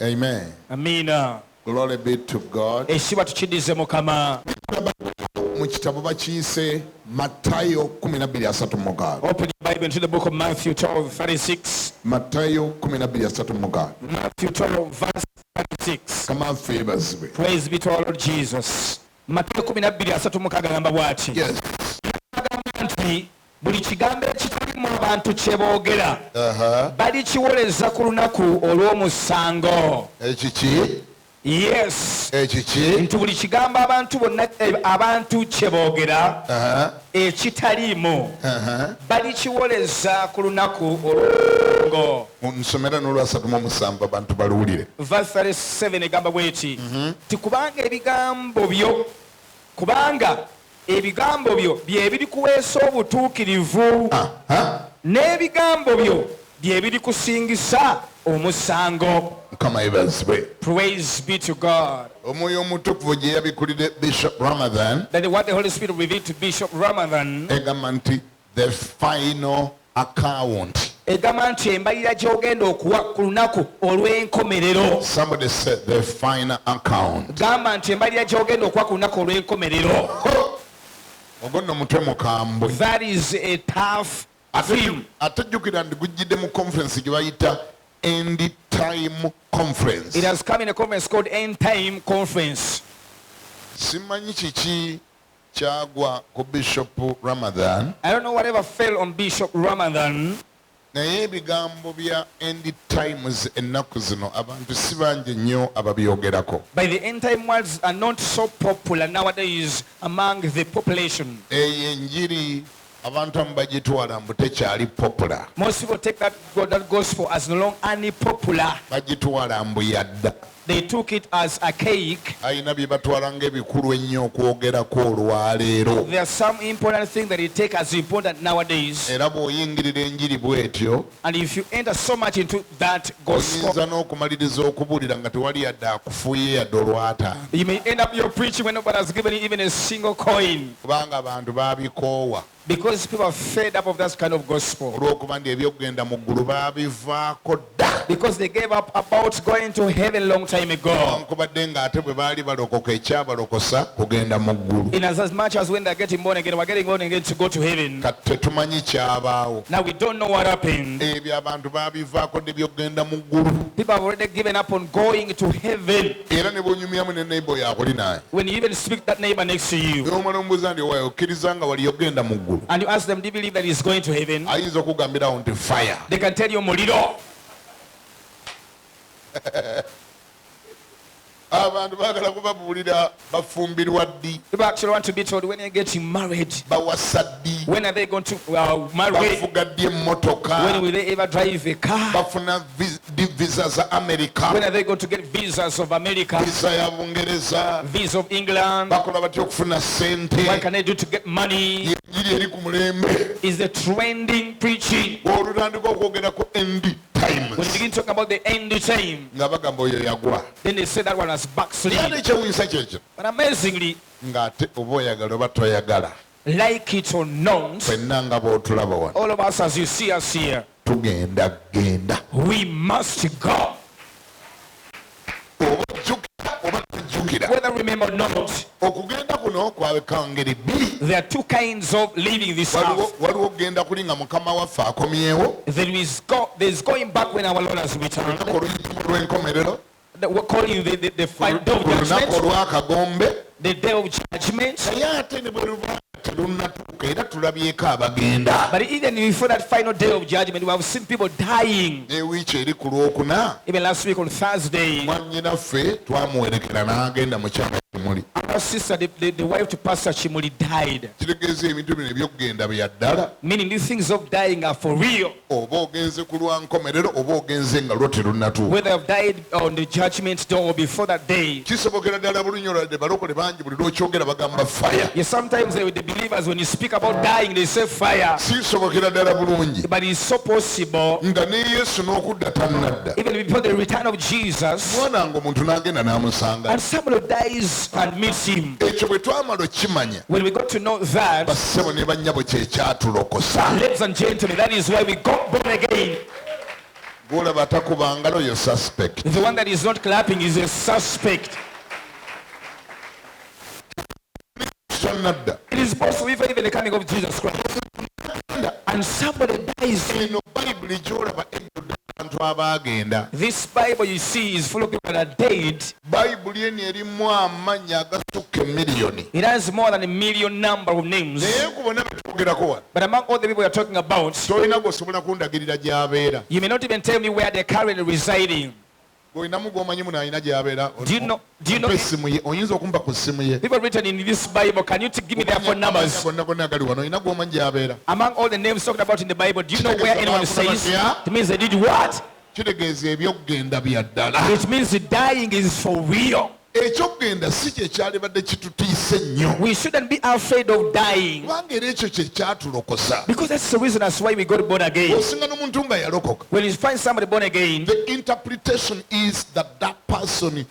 Amen. Amina. Glory be to God. Ekitiibwa tukiddirize Mukama. Mu kitabo bakiyise Matayo 12:36. Open your Bible into the book of Matthew 12:36. Matayo 12:36. Matthew 12 verse 36. Come on, favors me. Praise be to our Lord Jesus. Matayo 12:36 agamba bw'ati. Yes. Agamba nti buli kigambo ekitalimu abantu kye boogera balikiwoleza ku lunaku olw'omusango. Ekiki? Yes. Ekiki? Nti buli kigambo abantu bonna abantu kye boogera ekitalimu balikiwoleza ku lunaku olw'omusango. Nsomera n'olwa-37 abantu baluwulire. Verse 37 egamba bw'eti ti kubanga ebigambo byo bye biri kuweesa obutuukirivu n'ebigambo byo bye biri kusingisa omusango. Mukama yebazibwe. Praise be to God. Omwoyo omutukuvu gye yabikulire Bishop Ramadan That what the Holy Spirit revealed to Bishop Ramadan egamba nti the final account. egamba nti embalira gy'ogenda okuwa ku lunaku olw'enkomerero. Somebody said the final account. Gamba nti embalira gy'ogenda okuwa ku lunaku olw'enkomerero. Ogwo nno mutwe mukambwe. That is a tough theme. Atajjukira ndi gujjidde mu conference gye bayita End Time Conference. It has come in a conference called End Time Conference. Simanyi kiki kyagwa ku Bishop Ramadan. I don't know whatever fell on Bishop Ramadan. Naye ebigambo bya End Times ennaku zino abantu si bangi nnyo ababyogerako. By the end time words are not so popular nowadays among the population. Eyo enjiri abantu abamu bagitwala mbu tekyali popular. Most people take that gospel as no longer unpopular. Bagitwala mbu yadda. They took it as a cake. Ayina bye batwala ng'ebikulu ennyo okwogerako olwaleero. There are some important things that they take as important nowadays. Era bw'oyingirira enjiri bw'etyo, And if you enter so much into that gospel, oyinza n'okumaliriza okubuulira nga tewali yadde akufuuye yadde olwata. you may end up your preaching when nobody has given you even a single coin. Kubanga abantu baabikoowa. Because people are fed up of that kind of gospel. Olw'okuba nti ebyokugenda mu ggulu baabivaako dda. Because they gave up about going to heaven long time ago. Newankubadde ng'ate bwe baali balokoka ekyabalokosa kugenda mu ggulu. In as much as when they're getting born again, we're getting born again to go to heaven. Kati tetumanyi kyabaawo. Now we don't know what happened. Ebyo abantu baabivaako ne byokugenda mu ggulu. People have already given up on going to heaven. Era ne bw'onyumyamu ne neighbor yakuli naye. When you even speak that neighbor next to you, N'omala omubuuza nti waayo okkiriza nga wali yogenda mu ggulu. and you ask them, do you believe that he's going to heaven? Ayinza okugambirawo nti fire. They can tell you muliro. Abantu baagala kubabuulira bafumbirwa ddi. People actually want to be told when you're getting married. Bawasa ddi. When are they going to marry? Bafuga ddi emmotoka. When will they ever drive a car? Bafuna visa za America. When are they going to get visas of America? Visa ya Bungereza. Visa of England? Bakola batya okufuna ssente. What can they do to get money? Enjiri eri ku mulembe. Is the trending preaching. Olutandika okwogera ku end times. When you begin talking about the end time, Nga bagamba oyo yagwa. then they say that one has Naye backslid. ate ekyewuunyisa kyekyo. But amazingly, Ng'ate oba oyagala oba toyagala. like it or not, Fenna nga bw'otulaba wano. all of us as you see us here, Tugenda genda. we must go. Oba ojjukira oba tojjukira. Whether remember or not, Okugenda kuno kwabeka ngeri bbiri. there are two kinds of leaving this Waliwo earth. okugenda kuli nga Mukama waffe akomyewo. There's going back when our Lord has returned. Olunaku oluyimu lw'enkomerero. We're calling the final day of Ku lunaku judgment. olw'akagombe. The day of judgment. Naye ate ne bwe luba terunnatuuka era tulabyeko abagenda. But even before that final day of judgment, we have seen people dying. Ewiiki eri ku lwokuna Even last week on Thursday, mwannyinaffe twamuwerekera n'agenda mu kyama kimuli. our sister, the wife to Pastor Chimuli, died. Kitegeeza ebintu bino ebyokugenda bya ddala. Meaning these things of dying are for real. Oba ogenze ku lwa nkomerero oba ogenze nga lwo terunnatuuka. Whether I've died on the judgment day or before that day. Kisobokera ddala bulungi olwadde balokole bangi buli lw'okyogera bagamba fire. Yes, sometimes the believers, when you speak about dying, they say fire. Kisobokera ddala bulungi But it's so possible, nga ne Yesu n'okudda tannadda. even before the return of Jesus, Mwana nga omuntu n'agenda n'amusanga. and somebody dies and meets him. Ekyo bwe twamala okimanya When we got to know that, bassebo ne bannyabo kye kyatulokosa. ladies and gentlemen, that is why we got born again. gw'olaba atakuba ngalo yo suspect. The one that is not clapping is a suspect. Sonadda. It is possible even the coming of Jesus Christ. And somebody dies. Eno Bayibuli gy'olaba ejjudde abantu abaagenda. This Bible you see is full of people that are dead. Bayibuli eno erimu amannya agasukka emiliyoni. It has more than 1 million number of names. Naye ku bonna betwogerako wano, But among all the people we are talking about, tolina gwosobola kundagirira gy'abeera. you may not even tell me where they're currently residing. Olinamu gw'omanyi muno alina gy'abeera. Do you know Ompa essimu ye, oyinza okumpa ku ssimu ye. people written in this Bible? Can you give me their phone numbers? Gonna agali wano, olina gw'omanyi gy'abeera. Among all the names talked about in the Bible, do you know where anyone says? It means they did what? Kitegeeza ebyokugenda bya ddala. It means the dying is for real. Ekyokugenda si kye kyalibadde kitutiisa ennyo. We shouldn't be afraid of dying, Kubanga era ekyo kye kyatulokosa. because that's the reason as why we got born again. Osinga n'omuntu nga yalokoka. When you find somebody born again, The interpretation is that that person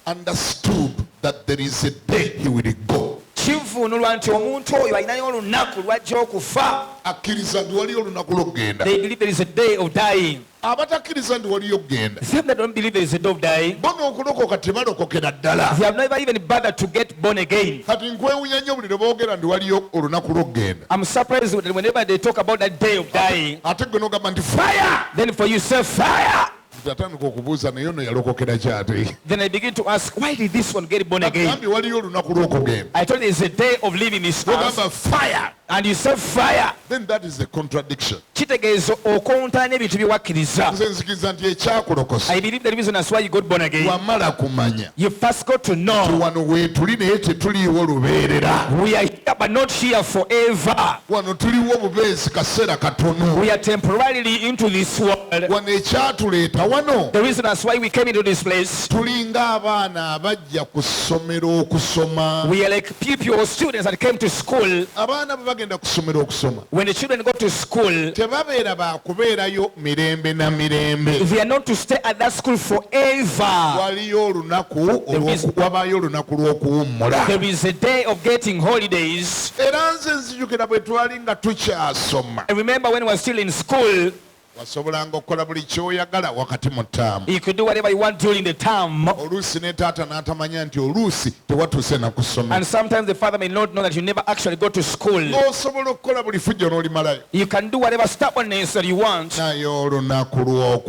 understood that there is a day he will go. kivunulwa nti omuntu oyo alinayo olunaku lwajja okufa. Akkiriza nti waliyo olunaku lw'okugenda. They believe there is a day of dying. Abatakkiriza nti waliyo okugenda, Some that don't believe there is a day of dying, bona okulokoka tebalokokera ddala. they have never even bothered to get born again. Kati nkwewunya nnyo buli lwe boogera nti waliyo olunaku lw'okugenda. I'm surprised that whenever they talk about that day of dying, Ate gwe n'ogamba nti fire! then for you say fire. Atandika okubuuza naye ono yalokokera kyate. Then I begin to ask, why did this one get born again? Agambye waliyo olunaku lw'okugenda. I told you it's a day of living this earth, Ogamba fire! and you say fire. Then that is a contradiction. Kitegeeza okontaanya ebintu bye wakkiriza. Nze nzikiriza nti ekyakulokosa I believe the reason that's why you got born again, wamala kumanya you first got to know wano weetuli naye tetuliiwo lubeerera. we are here but not here forever. Wano tuliwo bubeezi kaseera katono. We are temporarily into this world. Wano ekyatuleeta wano, The reason that's why we came into this place, tulinga abaana abajja ku ssomero okusoma. we are like people or students that came to school. Abaana bwe bagenda ku ssomero okusoma, When the children go to school, tebabeera baakubeerayo mirembe na mirembe. they are not to stay at that school forever. Waliyo olunaku wabaayo olunaku lw'okuwummula. There is a day of getting holidays. Era nze nzijukira bwe twali nga tukyasoma, I remember when we were still in school, wasobolanga okukola buli kyoyagala wakati mu ttaamu. you could do whatever you want during the term. Oluusi ne taata n'atamanya nti oluusi tewatuuse na ku ssomero. And sometimes the father may not know that you never actually go to school. Ng'osobola okukola buli fujjo n'olimalayo. You can do whatever stubbornness that you want. Naye olunaku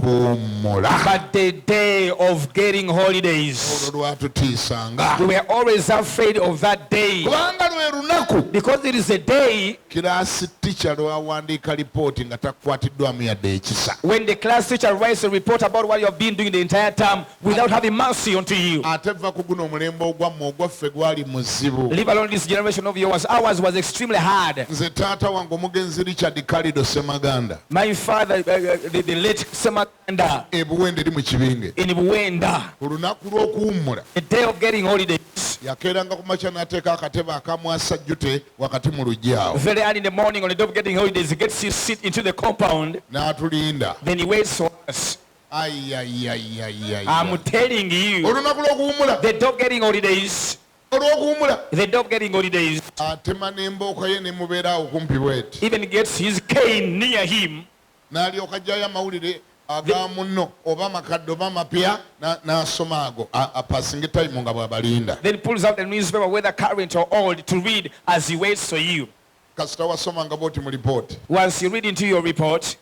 lw'okuwummula But the day of getting holidays, olwo lwatutiisanga. we were always afraid of that day. Kubanga lwe lunaku Because it is a day kiraasi tica lwawandiika lipooti nga takwatiddwamu yadde ekisa. when the class teacher writes a report about what you have been doing the entire term without having mercy unto you. Ate va ku guno omulembe ogwammwe ogwaffe gwali muzibu. Leave alone this generation of yours. Ours was extremely hard. Nze taata wange omugenzi Richard Kalido Semaganda My father, the late Semakanda ebuwende eri mu kibinge. in Buwenda, Olunaku lw'okuwummula the day of getting holidays. yakeeranga ku makya n'ateeka akatebe akamwasa jjute wakati mu luggya awo. Very early in the morning on the day of getting holidays, he gets his seat into the compound. N'atulinda. Then he waits for us. Ayayayayaya. I'm telling you, Olunaku lw'okuwummula. the day of getting holidays, Olw'okuwummula. the day of getting holidays, Atema n'embooka ye ne mubeera awo kumpi bw'eti. even gets his cane near him. N'alyoka ajjayo amawulire aga munno oba makadde oba mapya n'asoma ago apasinge time nga bw'abalinda. Then pulls out the newspaper, whether current or old, to read as he waits for you. Kasita wasomanga bw'oti mu lipooti Once you read into your report,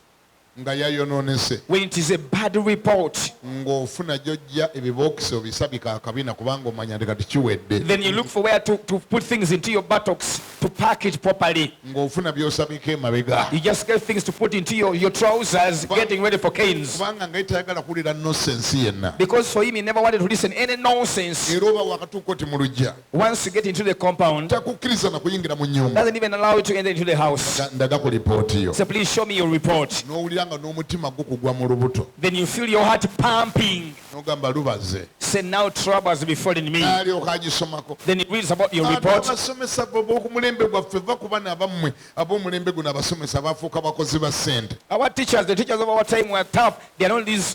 nga yayonoonese when it is a bad report, ng'ofuna gy'ojja ebibookisi obisabika akabina kubanga omanya nti kati kiwedde. then you look for where to put things into your buttocks to pack it properly. Ng'ofuna by'osabika emabega. You just get things to put into your trousers, getting ready for canes. Kubanga nga tayagala kuwulira nonsensi yenna. Because for him, he never wanted to listen any nonsense. Era oba wakatuuka oti mu luggya Once you get into the compound, takukkiriza na kuyingira mu nnyumba. doesn't even allow you to enter into the house. Ndaga ku lipooti yo. So please show me your report. N'owulira nga n'omutima gukugwa mu lubuto. Then you feel your heart pumping. N'ogamba lubaze. Say, now trouble has befallen me. N'alyoka agisomako. Then he reads about your Ate report. abasomesa b'okumulembe gwaffe va kuba nabammwe ab'omulembe guno abasomesa bafuuka bakozi ba ssente. Our teachers, the teachers of our time were tough. They are not these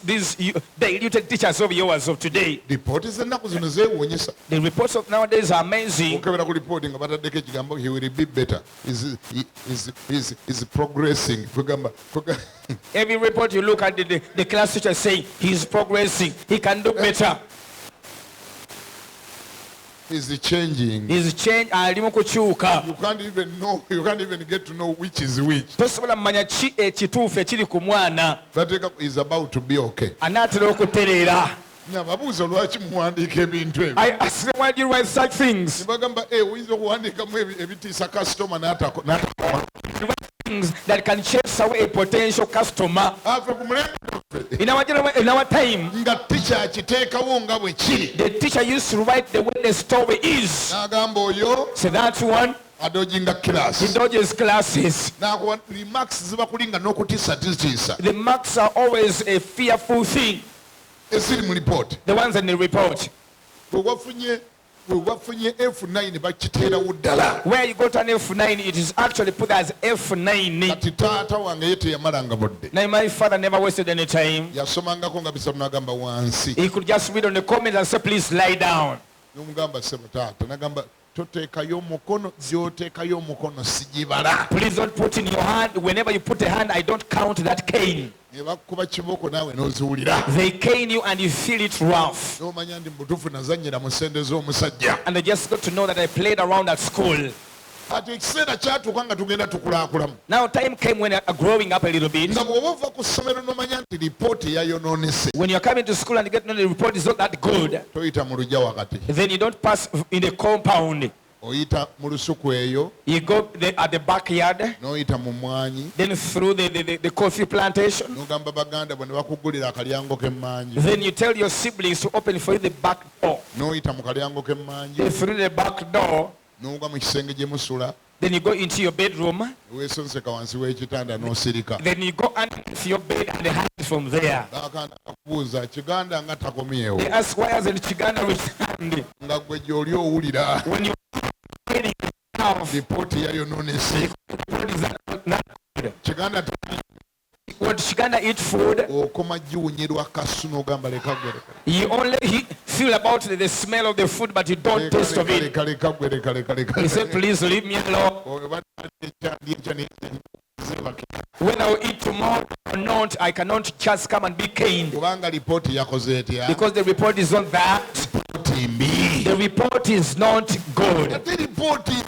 diluted teachers of yours of today. Lipooti z'ennaku zino zeewuunyisa. The reports of nowadays are amazing. Okebera ku lipooti nga bataddeko ekigambo he will be better is progressing. Kugamba Every report you look at, the class teacher saying he's progressing, he can do better. He's changing. He's changed. alimu kukyuka. You can't even know. You can't even get to know which is which. Tosobola manya ki ekituufu ekiri ku mwana. That is about to be okay. Anaatera okutereera. Nababuuza lwaki muwandiika ebintu ebyo. I ask them why do you write such things. Nibagamba oyinza okuwandiikamu ebitiisa kasitoma n'atakoma. Things that can chase away a potential customer. In our time, nga teacher akiteekawo nga bwe kiri. the teacher used to write the way the story is. N'agamba oyo So that's one. adojinga He class. dodges classes. N'akuwa remarks ziba kulinga n'okutiisatiisa. The marks are always a fearful thing. Eziri mu report. The ones in the report. Bwe wafunye F9 bakiteerawo ddala. Where you got an F9, it is actually put as F9. Kati taata wange ye teyamalanga budde. Now my father never wasted any time. Yasomangako nga bisatu n'agamba wansi. He could just read on the comments and say, please lie down. N'omugamba ssebo taata n'agamba toteekayo omukono gy'oteekayo omukono sigibala. Please don't put in your hand. Whenever you put a hand, I don't count that cane. Ne bakuba kiboko naawe n'oziwulira. They cane you and you feel it rough. N'omanya ndi mutuufu nazannyira mu ssende z'omusajja. And they just got to know that I played around at school. Ati ekiseera kyatuuka nga tugenda tukulaakulamu. Now time came when I'm growing up a little bit. Nga bw'oba ova ku ssomero n'omanya nti lipooti yayonoonese. When you're coming to school and you get to know the report is not that good, Toyita mu luggya wakati. then you don't pass in the compound. Oyita mu lusuku eyo, You go at the backyard, n'oyita mu mwanyi, then through the coffee plantation. n'ogamba baganda bwe ne bakugulira akalyango k'emmanyi. Then you tell your siblings to open for you the back door. N'oyita mu kalyango k'emmanyi, Then through the back door, n'ogwa mu kisenge gye musula, then you go into your bedroom. weesonseka wansi w'ekitanda n'osirika. Then you go underneath your bed and hide from there. N'akaana kakubuuza Kiganda nga takomyewo. They ask why hasn't Kiganda returned? Nga ggwe gy'oli owulira. When you're reading yourself, Lipooti yayonoonese. what is that not good? Kiganda Would Kiganda eat food? okoma giwunyirwa kasu n'ogamba leka ggwe You only feel about the smell of the food, but you don't taste of it. leka ggwe leka. He said, please leave me alone. Oba ekya When I will eat tomorrow or not, I cannot just come and be caned. kubanga lipooti yakoze etya. Because the report is not that. Lipooti mbi. The report is not good. Ate lipooti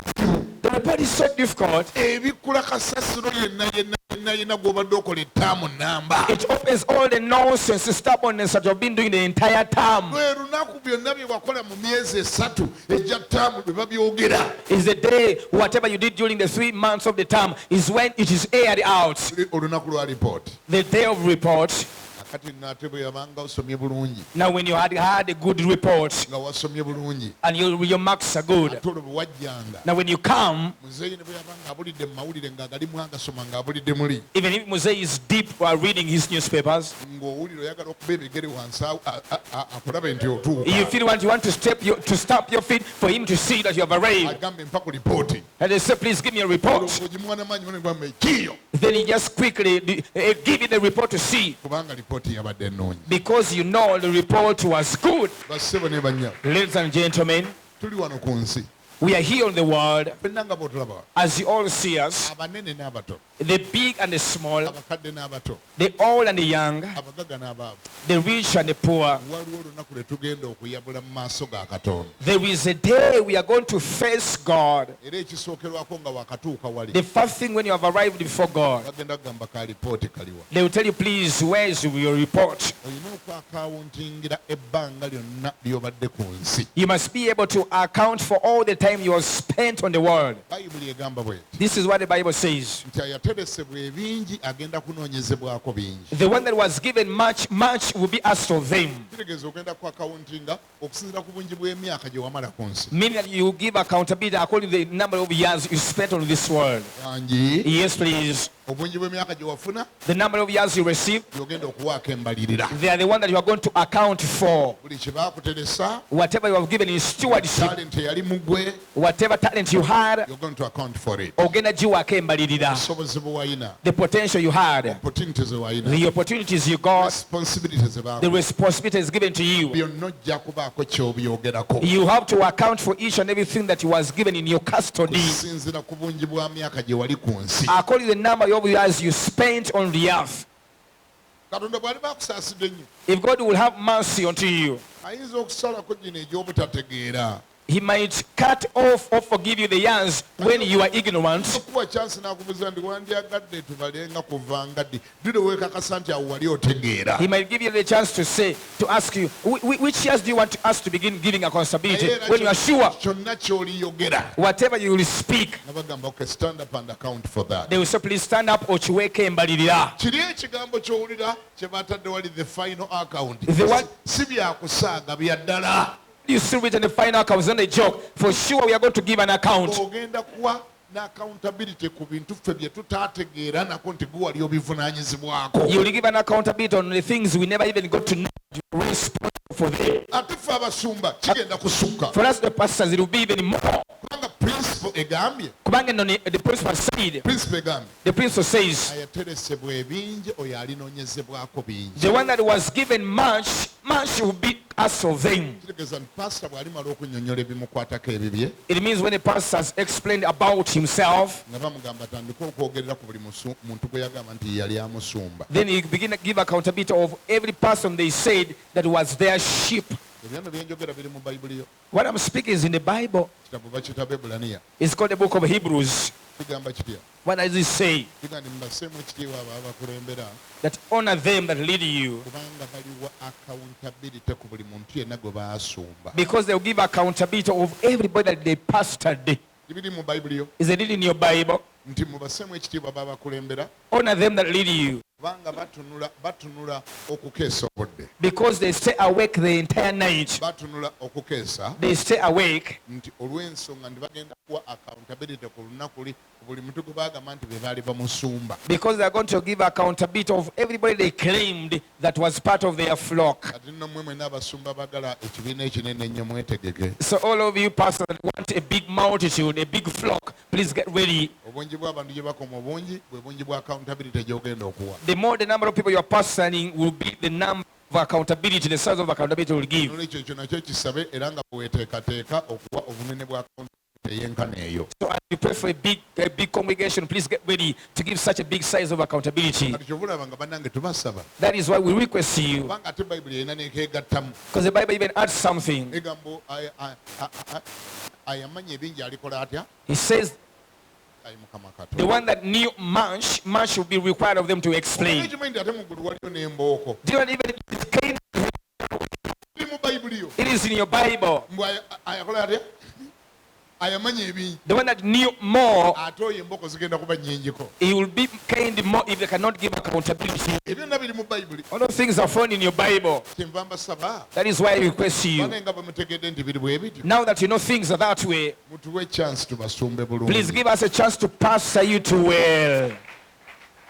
The report is so difficult. ebikkula kasasiro yenna gw'obadde okola ettaamu nnamba. It opens all the nonsense, the stubbornness that you've been doing the entire term. lwe lunaku byonna bye wakola mu myezi esatu ejja ttaamu bwe babyogera. Is the day whatever you did during the 3 months of the term is when it is aired out. Olunaku lwa lipooti. The day of report. Kati nate bwe yabanga osomye bulungi Now when you had a good report nga wasomye bulungi and your marks are good. ate olwo bwe wajjanga Now when you come, muzeeyi ne bwe yabanga abulidde mu mawulire ng'agalimu agasoma ng'abulidde muli even if Mosey is deep while reading his newspapers, ng'owulira oyagala okuba ebigere wansi akulabe nti otuuka. you feel you want to stop your feet for him to see that you have arrived. agambe mpa ku lipooti. And they say, please give me a report. ogimuwa n'amaanyi negamba ekiyo Then he just quickly give you the report to see. kubanga lipooti yabadde ennungi. Because you know the report was good. bassebo ne bannya Ladies and gentlemen, tuli wano ku nsi we are here on the world. fenna nga bw'otulaba As you all see us, abanene n'abato, the big and the small, abakadde n'abato, the old and the young, abagaga n'abaavu. the rich and the poor. waliwo olunaku lwe tugenda okuyabula mu maaso ga katonda. There is a day we are going to face God. era ekisookerwako nga wakatuuka wali The first thing when you have arrived before God, bagenda kugamba ka lipooti kaliwa. they will tell you, please, where is your report? olina okwakawuntingira ebbanga lyonna ly'obadde ku nsi. You must be able to account for all the time you have spent on the world. bayibuli egamba bweti This is what the Bible says. nti ayateresebwa ebingi agenda kunoonyezebwako bingi. The one that was given much, much will be asked of them. kitegeeza ogenda kwakawuntinga okusinziira ku bungi bw'emyaka gye wamala ku nsi. Meaning that you give accountability according to the number of years you spent on this world. yangi Yes, please. obungi bw'emyaka gye wafuna The number of years you receive, gy'ogenda okuwaako embalirira. they are the one that you are going to account for. buli kye baakuteresa Whatever you have given in stewardship, talenti eyali mu ggwe whatever talent you had, you're going to account for it. ogenda giwaako embalirira. obusobozi bwe wayina, The potential you had, opportunities ze wayina, the opportunities you got, responsibilities ze the baakuwa, responsibilities given to you. byonna ojja kubaako ky'obyogerako You have to account for each and everything that was given in your custody okusinziira ku bungi bwa myaka gye wali ku nsi. according to the number of years you spent on the earth. katonda bw'ali bakusaasidde nnyo if God will have mercy unto you, ayinza okusalako gino egy'obutategeera He might cut off or forgive you the years when you are ignorant. okuwa chance n'akubuuza nti wandyagadde tubalenga kuva nga ddi ddi weekakasa nti awo wali otegeera He might give you the chance to ask you, which years do you want us to begin giving accountability? When you are sure, kyonna ky'oliyogera whatever you will speak, nabagamba okay stand up and account for that they will say, please stand up or chiweke embalirira. kiri ekigambo ky'owulira kye batadde wali the final account what? si byakusaaga bya ddala You see written the final account, it's not a joke. For sure we are going to give an account. ogenda kuwa n'accountability ku bintu ffe bye tutaategeera nako nti gwe wali obivunaanyizibwako You will give an accountability on the things we never even got to know. You are responsible for them. ate ffe abasumba kigenda kusukka For us the pastors, it will be even more. kubanga principle egambye Kubanga no, the principal said, principle egambye the principal says, ayateresebwa ebingi oyo alinoonyezebwako bingi the one that was given much, much will be asked of them. kitegeeza nti pasita bw'alimala okunnyonnyola ebimukwatako ebibye It means when the pastor has explained about himself, nga bamugamba atandike okwogerera ku buli muntu gwe yagamba nti yali amusumba then he begin to give accountability of every person they said that was their sheep. ebyano byenjogera biri mu bayibuli yo What I'm speaking is in the Bible. kitabu bakita Ebulaniya It's called the book of Hebrews. kigamba kitya What does it say? kiga nti mubasseemu ekitiibwa abo abakulembera That honor them that lead you, kubanga baliwa accountability ku buli muntu yenna gwe baasumba because they'll give accountability of everybody that they pastored. biri mu bayibuli yo Is it in your Bible? nti mubasseemu ekitiibwa babakulembera Honor them that lead you, kubanga batunula okukeesa obudde because they stay awake the entire night. batunula okukeesa They stay awake nti olw'ensonga ndi bagenda kuwa accountability ku lunaku ku buli muntu gwe baagamba nti be baali bamusumba because they are going to give accountability of everybody they claimed that was part of their flock. ate nno mmwe mwenna abasumba bagala ekibiina ekinene ennyo mwetegeke So all of you pastors that want a big multitude, a big flock, please get ready. obungi bw'abantu gye bakoma obungi bwe bungi bwa accountability gy'ogenda okuwa The more the number of people you are pastoring will be the number of accountability, the size of accountability will give. nolwekyo ekyo nakyo kisabe era nga bweweteekateeka okuwa obunene bwa accountability ey'enkana eyo So as you pray for a big congregation, please get ready to give such a big size of accountability. kati kyobulaba nga bannange tubasaba That is why we request you, kubanga ate bayibuli erina nekeegattamu because the Bible even adds something. egambo ayamanya ebingi alikola atya He says ayi mukama the katonda one that knew much will be required of them to explain. ekimanyi nti ate mu ggulu waliyo n'embooko Do you not even biri mu bayibuli yo it is in your Bible. mbw ayakola atya ayamanya ebingi The one that knew more, ate oyo embooko zigenda kuba nnyingiko he will be kind more if they cannot give accountability. ebyo byonna biri mu bayibuli All those things are found in your Bible. kyenva mbasaba That is why I request you. bane nga bwe mutegedde nti biri bwe bityo Now that you know things are that way, mutuwe chance tubasumbe please bulungi give us a chance to pastor you to well.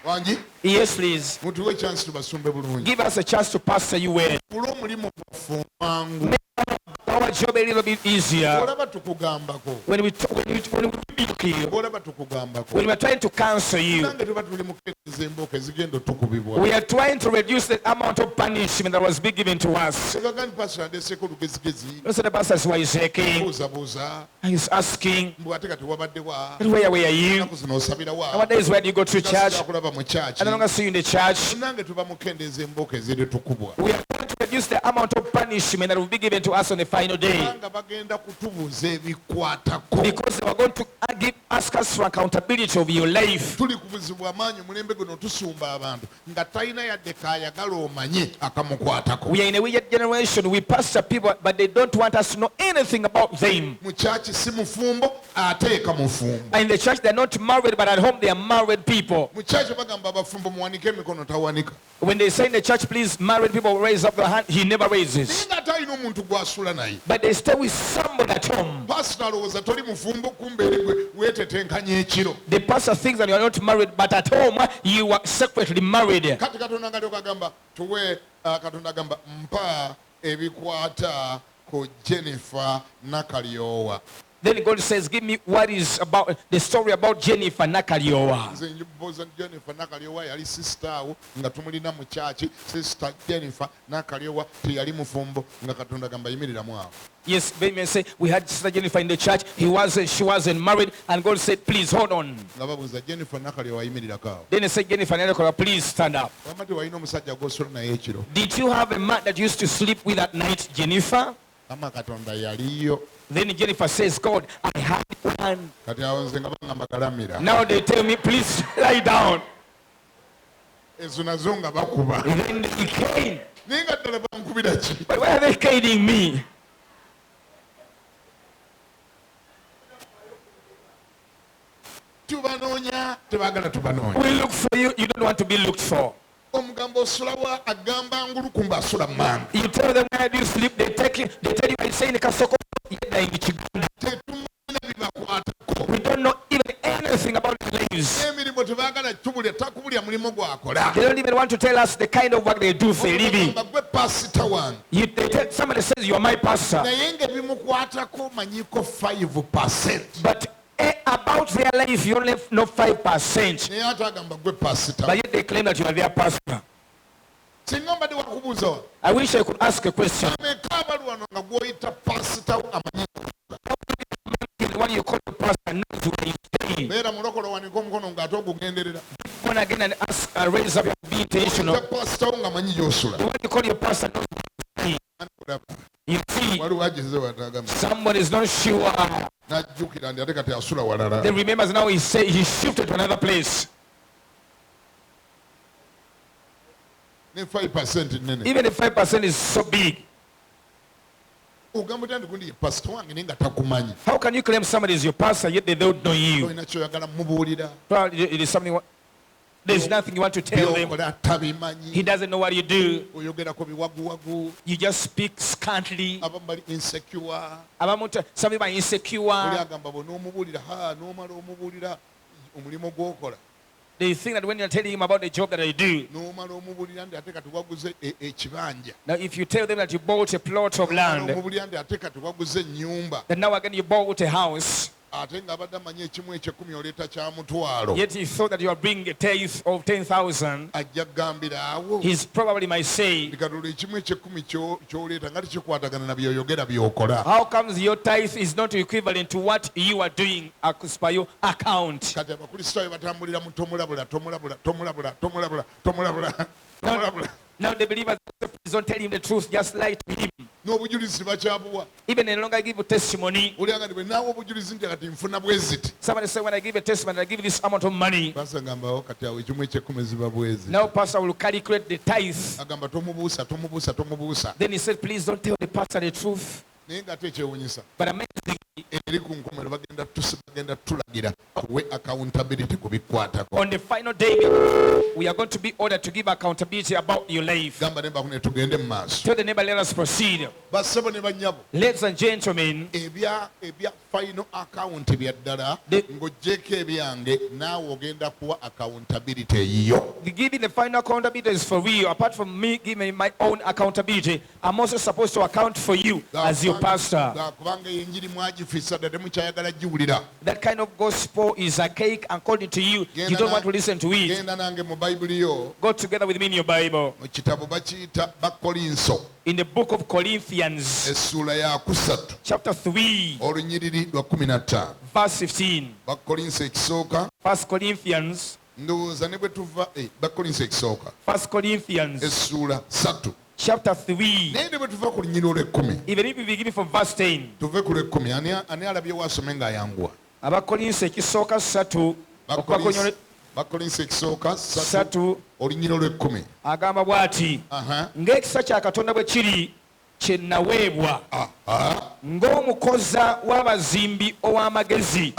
wangi Yes, please. mutuwe chance tubasumbe bulungi Give us a chance to pastor you well. kula omulimu gwaffe omwangu Our job a little bit easier. olaba tukugambako When we rebuke you, olaba tukugambako when we are trying to counsel you, nange tuba tuli mukendeeza embooko ezigenda otukubibwa we are trying to reduce the amount of punishment that was being given to us. segagani pastor andeseeko olugezigezi So the pastor is saying, buuzabuuza he's asking, mbw ate kati wabaddewa where were you? ennaku zino osabirawa Nowadays, where do you go to church? kulaba mu kyaki I no longer see you in the church. nange tuba mukendeeza embooko eziri tukubwa We are trying to reduce the amount of punishment that will be given to us on the final day. kubanga bagenda kutubuuza ebikwatako Because they are going to ask us for accountability of your life. tuli ku buzibu amaanyi omulembe guno tusumba abantu nga talina yadde kaayagala omanye akamukwatako We are in a weird generation. We pastor people, but they don't want us to know anything about them. mu kyaki si mufumbo ateeka mufumbo And in the church, they're not married, but at home, they are married people. mu kyaki bagamba abafumbo muwanike emikono tawanika When they say in the church, please, married people raise up their hand, he never raises. naye nga ate alina omuntu gw'asula naye But they stay with somebody at home. pasita alowooza toli mufumbo kumbe eri gwe weetetenkanya ekiro The pastor thinks that you are not married, but at home, you are secretly married. kati katonda nga lyokagamba tuwe katonda agamba mpa ebikwata ku Jennifer Nakalyowa Then God says, give me what is about the story about Jennifer Nakaliowa. nze njibuuza Jennifer Nakaliowa yali sister awo nga tumulina mu church. Sister Jennifer Nakaliowa teyali mufumbo nga Katonda gamba yimiriramu awo. Yes, they may say, we had Sister Jennifer in the church. She wasn't married. And God said, please hold on. Then he said, Jennifer Nakaliowa, please stand up. Did you have a man that used to sleep with at night, Jennifer? Then Jennifer says, God, I had one. Now they tell me, please lie down. Then they cane. But why are they caning me? We look for you, you don't want to be looked for. You tell them where do you sleep, they tell you I say in Kasokoso, in Kiganda. We don't know even anything about their lives. They don't even want to tell us the kind of work they do for a living. Somebody says you are my pastor. But about their life, you only know 5%. But yet they claim that you are their pastor. I wish I could ask a question. The one you call the pastor knows where he's staying. Born again and ask, raise up your be intentional. The one you call your pastor knows where he's staying. You see, someone is not sure. Then remembers now he shifted to another place. Even the 5% is so big. How can you claim somebody is your pastor yet they don't know you? Probably it is something. There's nothing you want to tell him. He doesn't know what you do. You just speak scantily. Some people are insecure. They think that when you're telling him about the job that I do, now if you tell them that you bought a plot of land, then now again you bought a house, yet he thought that you are bringing a tithe of 10,000, he's probably might say, how comes your tithe is not equivalent to what you are doing as per your account? Now the believers don't tell him the truth, just lie to him. Even no longer give a testimony. Somebody say, when I give a testimony, I give this amount of money. Now pastor will calculate the tithe. Then he said, please don't tell the pastor the truth. But amazingly, on the final day, we are going to be ordered to give accountability about your life. Tell the neighbor, let us proceed. Ladies and gentlemen, final account giving the final accountability is for real. Apart from me giving my own accountability, I'm also supposed to account for you as your pastor. That kind of gospel is archaic according to you. You don't want to listen to it. Go together with me in your Bible. In the book of Corinthians, chapter 3, verse 15. 1 Corinthians, 1 Corinthians, chapter 3. Even if we begin from verse 10. Abakolinso ekisooka 3 agamba bw'ati, ng'ekisa kya Katonda bwe kiri kye naweebwa ng'omukoza w'abazimbi ow'amagezi,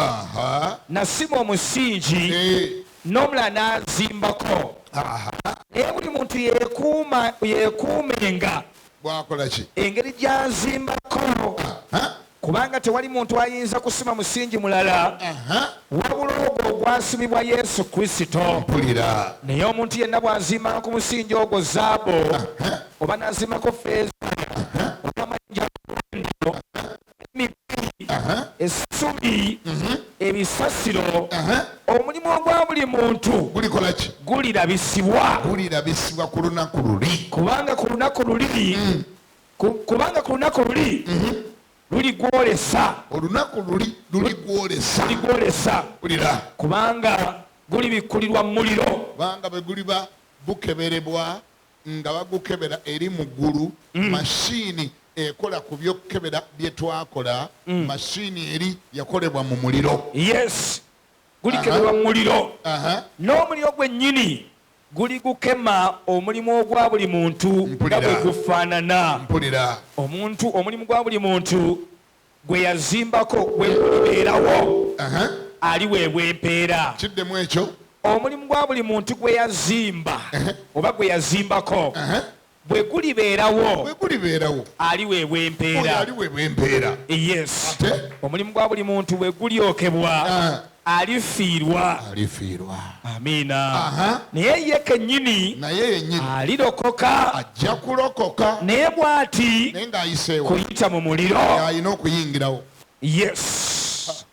nasima omusingi n'omulala n'azimbako, naye buli muntu yeekuumenga engeri gy'azimbako, kubanga tewali muntu ayinza kusima musingi mulala wabula ogwo ogwasimibwa Yesu Kristo. Naye omuntu yenna bw'azimba ku musingi ogwo zaabo, oba n'azimbako feeza, oba amayinja, essubi ebisasiro omulimu ogwa buli muntu gulikola ki? gulirabisibwa Ku lunaku luli. kubanga ku lunaku luli luligwolesa. Olunaku luli luligwolesa. Kubanga gulibikkulirwa mu muliro. Kubanga bwe guliba bukeberebwa nga bagukebera eri mu ggulu, mashini ekola ku byokebera bye twakola, mashini eri yakolebwa mu muliro. Yes, gulikeberwa mu muliro. N'omuliro gwennyini guligukema omulimu ogwa buli muntu nga bwe gufaanana. Omulimu gwa buli muntu gwe yazimbako gwe gulibeerawo aliweebwa empeera. Kiddemu ekyo. Omulimu gwa buli muntu gwe yazimba oba gwe yazimbako bwe gulibeerawo aliweebwa empeera. Yes, omulimu gwa buli muntu bwe gulyokebwa alifiirwa. Amiina. Naye ye kennyini alirokoka. Ajja kulokoka naye bw'ati naye ng'ayiseewo kuyita mu muliro. alina okuyingirawo. Yes.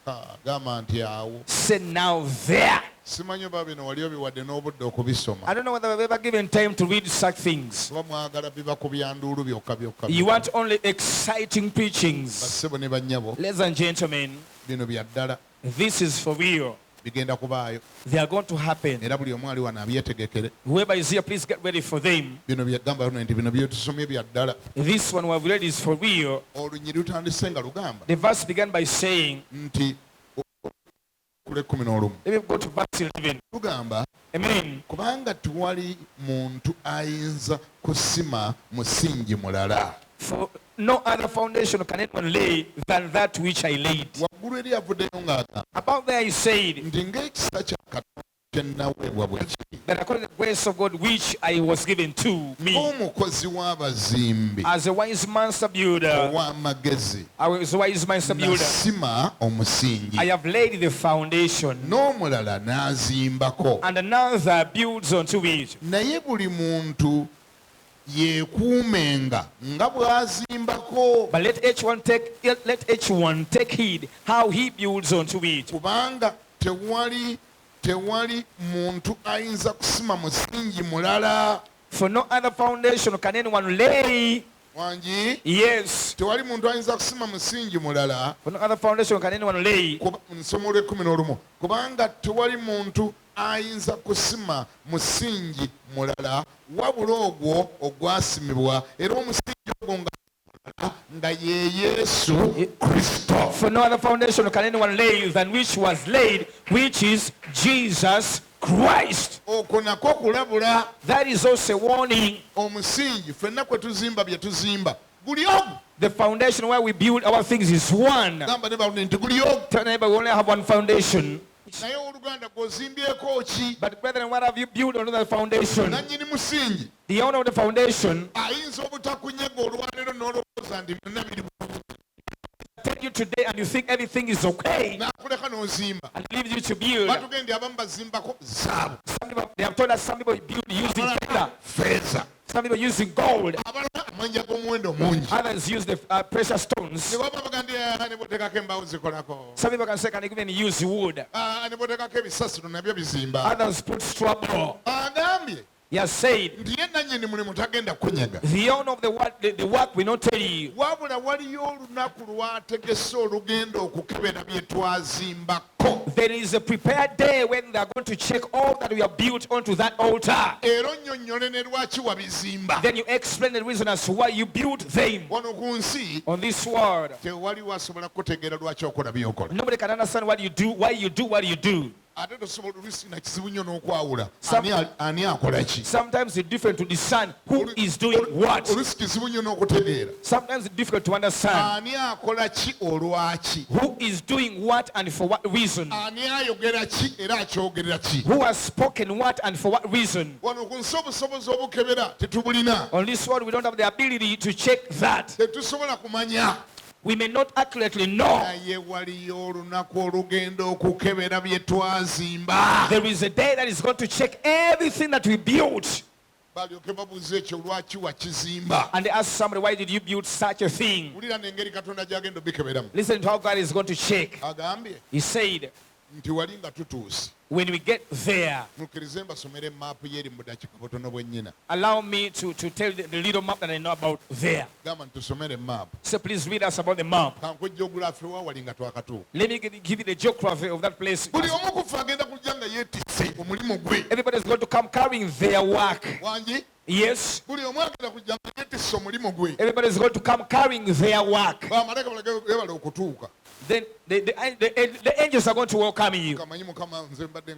Gamba nti awo. Say now there. Simanyi oba bino wali obiwadde n'obudde okubisoma. I don't know whether I've ever given time to read such things. Oba mwagala biba ku byanduulu byokka. You want only exciting preachings. Bassebo ne bannyabo. Ladies and gentlemen, Bino bya ddala. this is for real. Bigenda kubaayo. They are going to happen. Era buli omu ali wano abyetegekere. Whoever is here, please get ready for them. Bino byagamba nti bino byetusomye bya ddala. This one we have read is for real. Olunyi lutandise nga lugamba The verse began by saying, nti kule 11 let me go to verse 11. lugamba Amen. kubanga tewali muntu ayinza kusima musingi mulala. For no other foundation can anyone lay than that which I laid. Waggulu eri avuddeyo ng'agamba About there he said nti ng'ekisa kya Katonda kye naweebwa bwe kiri. that according to the grace of God which I was given to me, Omukozi w'abazimbi as a wise master builder, ow'amagezi I was a wise master builder. nasima omusingi, I have laid the foundation, n'omulala n'azimbako. and another builds onto it. Naye buli muntu yeekuumenga nga bw'azimbako, But let each one take heed how he builds onto it. kubanga tewali muntu ayinza kusima musingi mulala. For no other foundation can anyone lay. Wangi, Yes. tewali muntu ayinza kusima musingi mulala. For no other foundation can anyone lay. Nsomo lw'11 kubanga tewali muntu ayinza kusima musingi mulala wabula ogwo ogwasimibwa, era omusingi ogwo nga ye Yesu Kristo. For no other foundation can anyone lay than which was laid, which is Jesus Christ. Okwo nako kulabula. That is also a warning. Omusingi ffenna kwe tuzimba bye tuzimba guli ogu. The foundation where we build our things is one. Gamba ne balunde nti guli ogu. Tell neighbor we only have one foundation. Naye oluganda gw'ozimbyeko ki? But brethren, what have you built on the foundation? Nannyini musingi The owner of the foundation ayinza obutakunyega olwaleero n'olowooza nti byonna biri tell you today and you think everything is okay n'akuleka n'ozimba. and leaves you to build. Batugende abamu bazimbako zaabu, Some people, they have told us some people build using feather, feeza, some people using gold, abalala amanja g'omuwendo mungi. others use the precious stones. Ne baba bagambye ne botekako embaawo zikolako, Some people can say can even use wood. ne botekako ebisasiro nabyo bizimba. Others put straw ball. Agambye He has said nti ye nannyini mulimu tagenda kunyega. the owner of the work will not tell you. Wabula waliyo olunaku lwategese olugenda okukebera bye twazimbako. There is a prepared day when they are going to check all that we have built onto that altar. Era onnyonnyole ne lwaki wabizimba. Then you explain the reason as to why you built them. Wano ku nsi On this world, tewali wasobola kutegeera lwaki okola byokola. nobody can understand what you do, why you do what you do. Ate tosobola oluusi na kizibu nnyo n'okwawula Some- ani akola ki. Sometimes it's different to discern who is doing what. Oluusi kizibu nnyo n'okutegeera Sometimes it's difficult to understand ani akola ki olwaki, who is doing what and for what reason. ani ayogera ki era akyogerera ki. Who has spoken what and for what reason. Wano ku nsi obusobozi obukebera tetubulina, On this world, we don't have the ability to check that. tetusobola kumanya. We may not accurately know. Naye waliyo olunaku olugenda okukebera bye twazimba. There is a day that is going to check everything that we built. Balyoke babuuza ekyo lwaki wakizimba. And they ask somebody, why did you build such a thing? Wulira n'engeri Katonda gy'agenda obikeberamu. Listen to how God is going to check. Agambye He said, nti wali nga tutuuse when we get there, mukkirize mbasomere maapu y'eri mu dakiika butono bwennyina allow me to tell the little map that I know about there. gamba ntusomere maapu So please read us about the map. kankuwa geography wa wali nga twakatuuka Let me give you the geography of that place. buli omu kufa agenda kujja nga yeetisse omulimu gwe Everybody is going to come carrying their work. wangi Yes. buli omu agenda kujja nga yeetisse omulimu gwe Everybody is going to come carrying their work. bamalayika bebale okutuuka Then the angels are going to welcome you. kamanyi mukama nze mbadde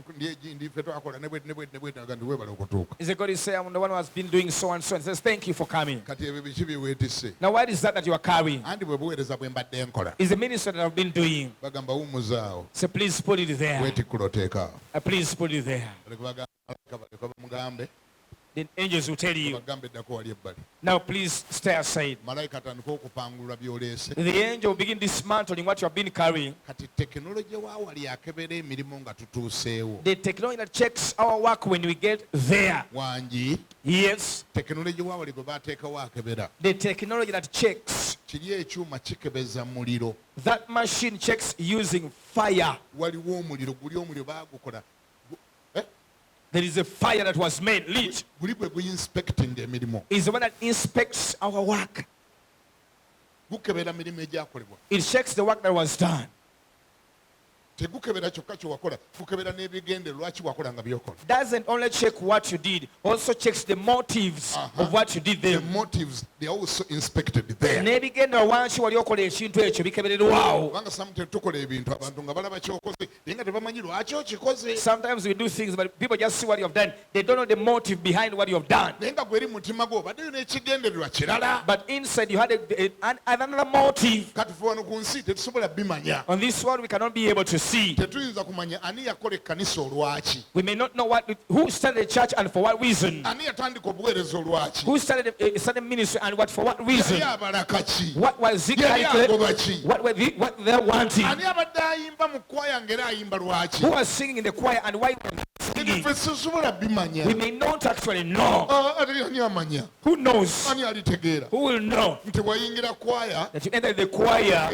ndife twakola ne bweti aga ndi webale okutuuka Is it God is saying, I'm the one who has been doing so and so, and says, thank you for coming. kati ebyo biki byeweetisse Now, what is that you are carrying? andi bwe buweereza bwe mbadde nkola Is the ministry that I've been doing. bagamba wummuzaawo So please put it there. weetikkula oteekaawo Please put it there. baleka bamugambe The angels will tell you. bagambe eddako wali ebbali Now, please stay aside. malayika atandika okupangulula byoleese The angel will begin dismantling what you have been carrying. kati tekinologi waawali akebera emirimu nga tutuuseewo The technology that checks our work when we get there. wangi Yes. tekinologi waawali gwe baateekawo akebera The technology that checks. kiri ekyuma kikebeza muliro That machine checks using fire. waliwo omuliro guli omuliro baagukola There is a fire that was made, lit. guli gwe guinspectinga emirimu Is the one that inspects our work. gukebera mirimu egyakolebwa It checks the work that was done. tegukebera kyokka kye wakola gukebera n'ebigende lwaki wakola nga byokola Doesn't only check what you did, also checks the motives of what you did the there. motives they are also inspected there N'ebigenda wansi wali okola ekintu ekyo bikebererwawo. kubanga sometimes tukola ebintu abantu nga balaba kyokoze naye nga tebamanyi lwaki okikoze Sometimes we do things, but people just see what you have done. They don't know the motive behind what you have done. naye nga gweri mutima gwo obaddeyo n'ekigendererwa kirala But inside you had another motive. kati fe wano ku nsi tetusobola bimanya On this world, we cannot be able to see. tetuyinza kumanya ani yakola ekkanisa olwaki We may not know who started the church and for what reason. ani yatandika obuweereza olwaki Who started a certain ministry and what for what reason. yali abalaka ki What was it yali agoba ki what they're wanting. ani abadde ayimba mu kwaya ng'era ayimba lwaki Who was singing in the choir and why they were singing. fe sisobola bimanya We may not actually know. ate ani amanya Who knows? ani alitegeera Who will know nti wayingira kwaya that you entered the choir?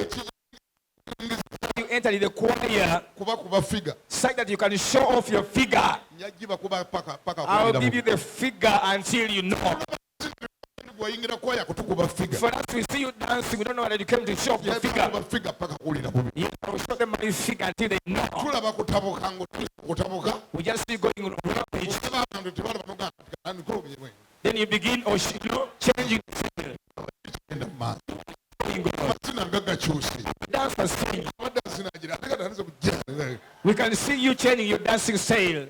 You entered the choir kuba kuba figa so that you can show off your figure. nyagiba kuba paka I will give you the figure until you know. wayingira kwaya kutukuba figa For us, we see you dancing. We don't know that you came to show off your figure. kuba figa paka kuwulira bubi You know, show them my figure until they know. tulaba kutabuka ngokutabuka We just see you going on rampage. abantu tebalaba noga nkolobye Then you begin, or you know, changing the enda maaso figure. amazina nga gakyuse Dance and sing. amaddansi nagira ate gatandise kujja We can see you changing your dancing style.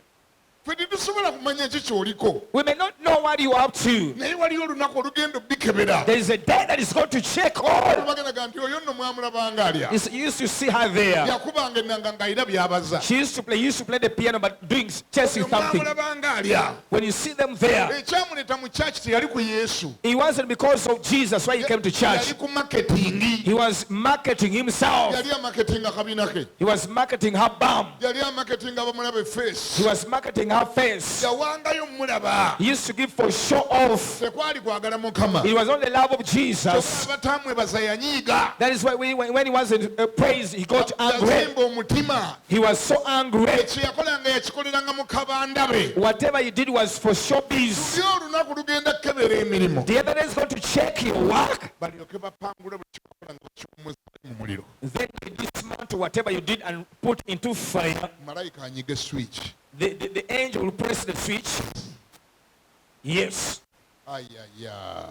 fe tetusobola kumanya ki kyoliko We may not know what you're up to. naye waliyo olunaku olugenda obikebera There is a day that is going to check all. bagendaga nti oyo nno mwamulabanga alya You used to see her there. yakubanga ennanga ng'ayina byabaza She used to play the piano, but doing chasing oyo something. mwamulabanga alya When you see them there, ekyamuleeta mu kyaki teyali ku yesu it wasn't because of Jesus why he came to church. yali ku maketingi He was marketing himself. yali amaketinga kabina ke He was marketing her bum. yali amaketinga abamulaba efeesi He was marketing her face. yawangayo mulaba He used to give for show off. tekwali kwagala mukama It was on the love of Jesus. batamwebaza yanyiiga That is why when he wasn't praised, he got angry. yazimba omutima He was so angry. ekyeyakolanga yakikoleranga mu kabanda be Whatever he did was for showbiz. lyo olunaku lugenda kukebera emirimu The other day is going to check your work. balyoke bapangule buli kikola nga bakiwumuza mu muliro Then they dismantle whatever you did and put into fire. malayika anyige switch The angel will press the switch. Yes. ayaya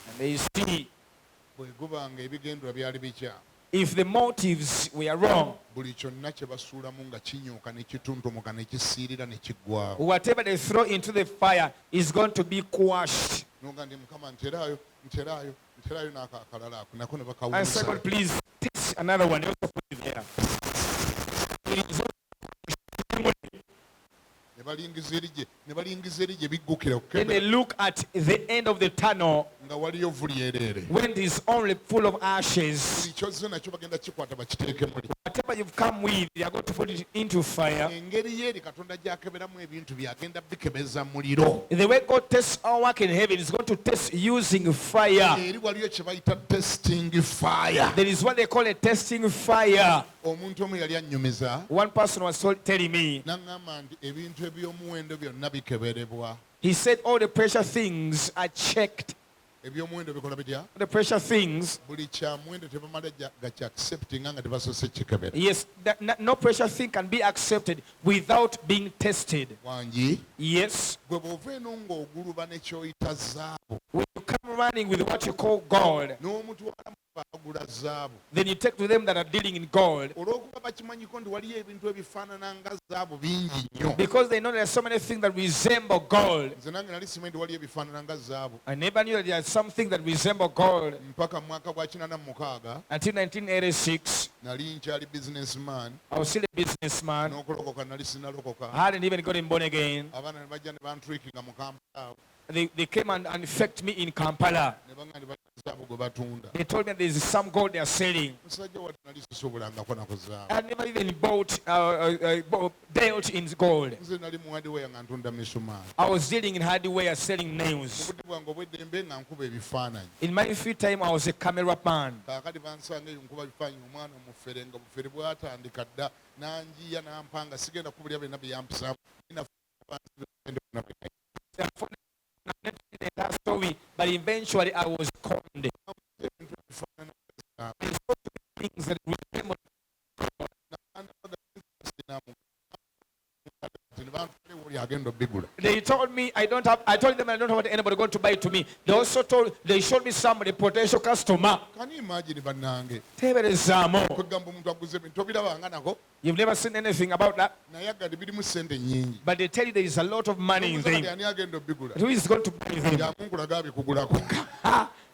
And they see bwe gubanga ebigendwa byali bikya if the motives were wrong, buli kyonna kye basuulamu nga kinyuuka ne kituntumuka ne kisiirira ne kiggwawo whatever they throw into the fire is going to be quashed. noga ndi mukama nteraayo n'akakalala ako nako ne And bakawusa second, please take another one. Also put it there. ne balingiza eri gye biggukira Then they look at the end of the tunnel. nga waliyo vvu lyerere when it is only full of ashes. buli kyozze nakyo bagenda kikwata bakiteeke muli Whatever you've come with, you are going to put it into fire. engeri yeeri katonda gy'akeberamu ebintu byagenda bikebeza muliro The way God tests our work in heaven is going to test using fire. eri waliyo kye bayita testing fire There is what they call a testing fire. omuntu omu yali annyumiza One person was telling me, n'aŋŋamba nti ebintu eby'omuwendo byonna bikeberebwa he said all the pressure things are checked. ebyomuwendo bikola bitya The pressure things, buli kyamuwendo tebamala gakyakiseputinga nga tebasose kikebera yes, no pressure thing can be accepted without being tested. wangi Yes, gwe bw'ova eno ng'oguluba ne kyoyita zaabu when you come running with what you call gold, n'omutwala mu bagula zaabu then you take to them that are dealing in gold, olw'okuba bakimanyiko nti waliyo ebintu ebifaanana nga zaabu bingi nnyo because they know there are so many things that resemble gold. nze nange nali simanyi nti waliyo ebifaanana nga zaabu I never knew that there are something that resemble gold mpaka mu mwaka gwa 86 until 1986. nali nkyali businessman I was still a businessman. n'okulokoka nali sinalokoka I hadn't even gotten born again. abaana ne bajja ne bantwikinga mu kampala They came and infected me in Kampala. ne baŋŋa ne bazaabu gwe batunda They told me there is some gold they are selling. musajja wati nali sisobulangako nako zaabu I had never even dealt in gold. nze nali muwadiweya nga ntunda misumaali I was dealing in hardware, selling mu nails. budde bwange obw'eddembe nga nkuba ebifaananyi In my free time, I was a cameraman. kaakati bansanga eyo nkuba bifaananyi omwana omufere nga bufere bwatandika dda nanjiya nampanga sigenda kubulya byonna bye yampisaamu That story, but eventually I was conned. There's so many things that resemble. agenda obbigula They told me I don't have. I told them I don't have anybody going to buy it to me. They also they showed me somebody potential customer. kani imagine bannange Teberezaamu. kwegamba omuntu aguze ebintu tobirabanga nako You've never seen anything about that, naye agadi birimu sente nnyingi but they tell you there is a lot of money in them. ani agenda obbigula Who is going to buy them? yamunkulaga abikugulako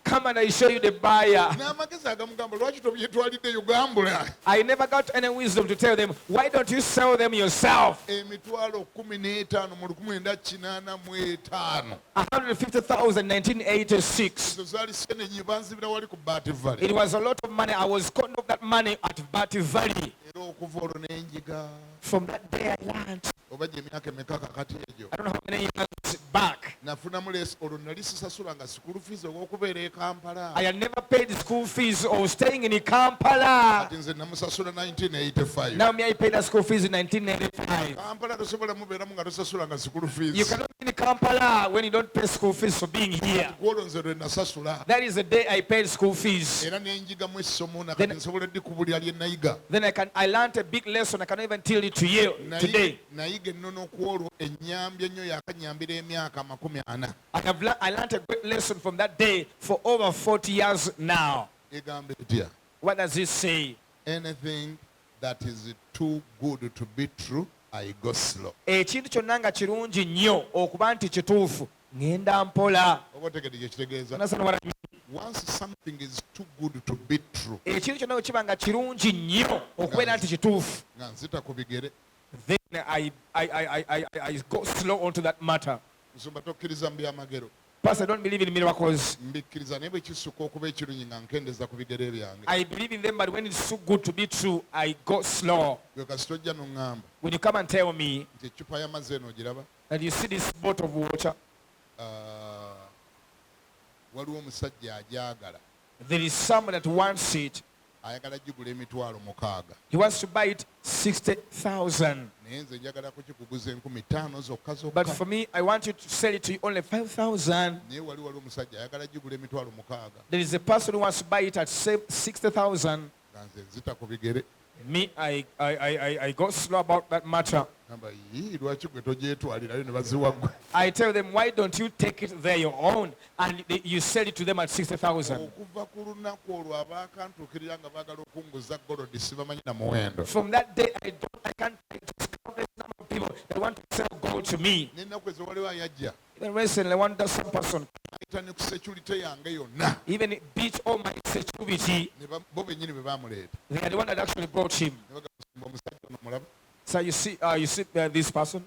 Come and I show you the buyer. n'amagezi agamugamba lwaki tobyetwaliddeyo gambula I never got any wisdom to tell them, why don't you sell them yourself? emitwalo 15 mu 1985 150,000, 1986. ezo zaali senenyi banzibira wali ku Bati Valley It was a lot of money. I was caught of that money at Bati Valley. era okuva olwo n'enjiga From that day I learned. oba gye emyaka emeka kakati egyo I don't know how many years back. nafunamu leesi olwo nali sisasulanga sikulu fees olw'okubeera e Kampala I had never paid the school fees or staying in Kampala. ati nze namusasula 1985 Now me I paid the school fees in 1995. Kampala tosobola mubeeramu nga tosasulanga sikulu You fees cannot be in Kampala when you don't pay school fees for being here. gwolwo nze lwe nasasula That is the day I paid school fees. era nenjigamu essomo nakati nsobola ddi kubulya lye nayiga Then I learned a big lesson. I cannot even tell it to you today. nayiga ennono kwolwo ennyambya ennyo yakanyambira emyaka 40 I learned a great lesson from that day for over 40 years now. egamba etya What does it say? anything that is too good to be true I go slow Ekintu kyonna nga kirungi nnyo okuba nti kituufu ngenda mpola. oba otegedde kye kitegeeza Understand what I mean? once something is too good to be true Ekintu kyonna bwe kiba nga kirungi nnyo okubeera nti kituufu, nga nzita ku bigere then I go slow onto that matter. nsumba tokkiriza mu byamagero Pastor, I don't believe in miracles. mbikkiriza naye bwe kisukka okuba ekirungi nga nkendeza ku bigere byange I believe in them, but when it's so good to be true, I go slow. gwe kasita ojja n'oŋŋamba When you come and tell me nti eccupa y'amazzi eno ogiraba that you see this bottle of water, waliwo omusajja agyagala there is someone that wants it. ayagala gigula emitwalo 6 He wants to buy it 60,000. naye nze njagala kukikuguza 5,000 zokka But zokka for me, I want you to sell it to you only 5,000. naye waliwo omusajja ayagala gigula emitwalo 6 There is a person who wants to buy it at 60,000. nga nze nzita ku bigere Me, I go slow about that matter. gamba yii lwaki gwe togyetwalirayo ne baziwaggwe I tell them, why don't you take it there your own and you sell it to them at 60,000? okuva ku lunaku olwo abaakantuukirira nga baagala okunguza golodi sibamanyi na muwendo From that day, I can't count the number of people that want to sell gold to me. n'ennaku ezo waliwo ayajja Even recently, some person ayita ne ku security yange yonna even beat all my security. bo bennyini be baamuleeta They are the one that actually brought him. ne bagamba omusajja ono mulaba So you see this person?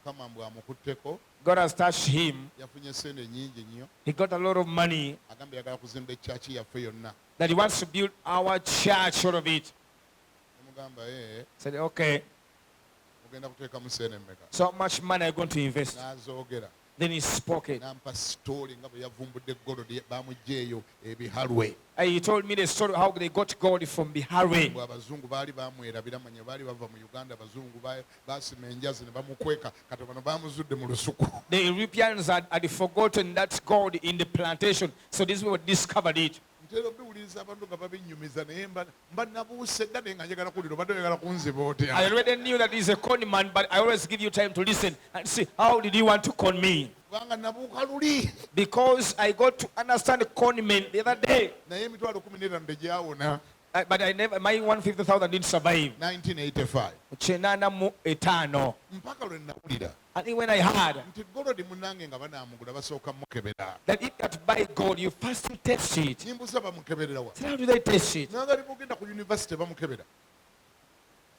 mukama mbw amukutteko God has touched him. yafunye sente nyingi nnyo He got a lot of money agambye yagala kuzimba ekyaki yaffe yonna that he wants to build our church out of it. nemugamba Said, okay, ogenda kuteekamu sente mmeka so how much money are you going to invest? n'azoogera Then he spoke it. n'ampa sitooli nga bwe yavumbudde golodi bamuggyeeyo ebihalwe He told me the story how they got gold from Bihari. bwe abazungu baali bamwerabira manya baali bava mu uganda abazungu basima enjazi ne bamukweka kati bano bamuzudde mu lusuku The Europeans had forgotten that gold in the plantation, so these people discovered it. ntera obiwuliriza abantu nga babinyumiza naye mba nabuuse dda naye nga njagala kuwulira obadde oyagala kunziba otya I already knew that he's a con man, but I always give you time to listen and see how did he want to con me. kubanga nabuuka luli Because I got to understand con men the other day. naye emitwalo 15 tegyawona But I never, my 150,000 didn't survive. 1985 Chenana mu etano. mpaka lwe nawulira I think when I heard nti golodi munange nga banaamugula basooka mukebera that if you have to buy gold, you first test it. nimbuza bamukeberera wa So how do they test it? nagali bogenda ku yunivasite bamukebera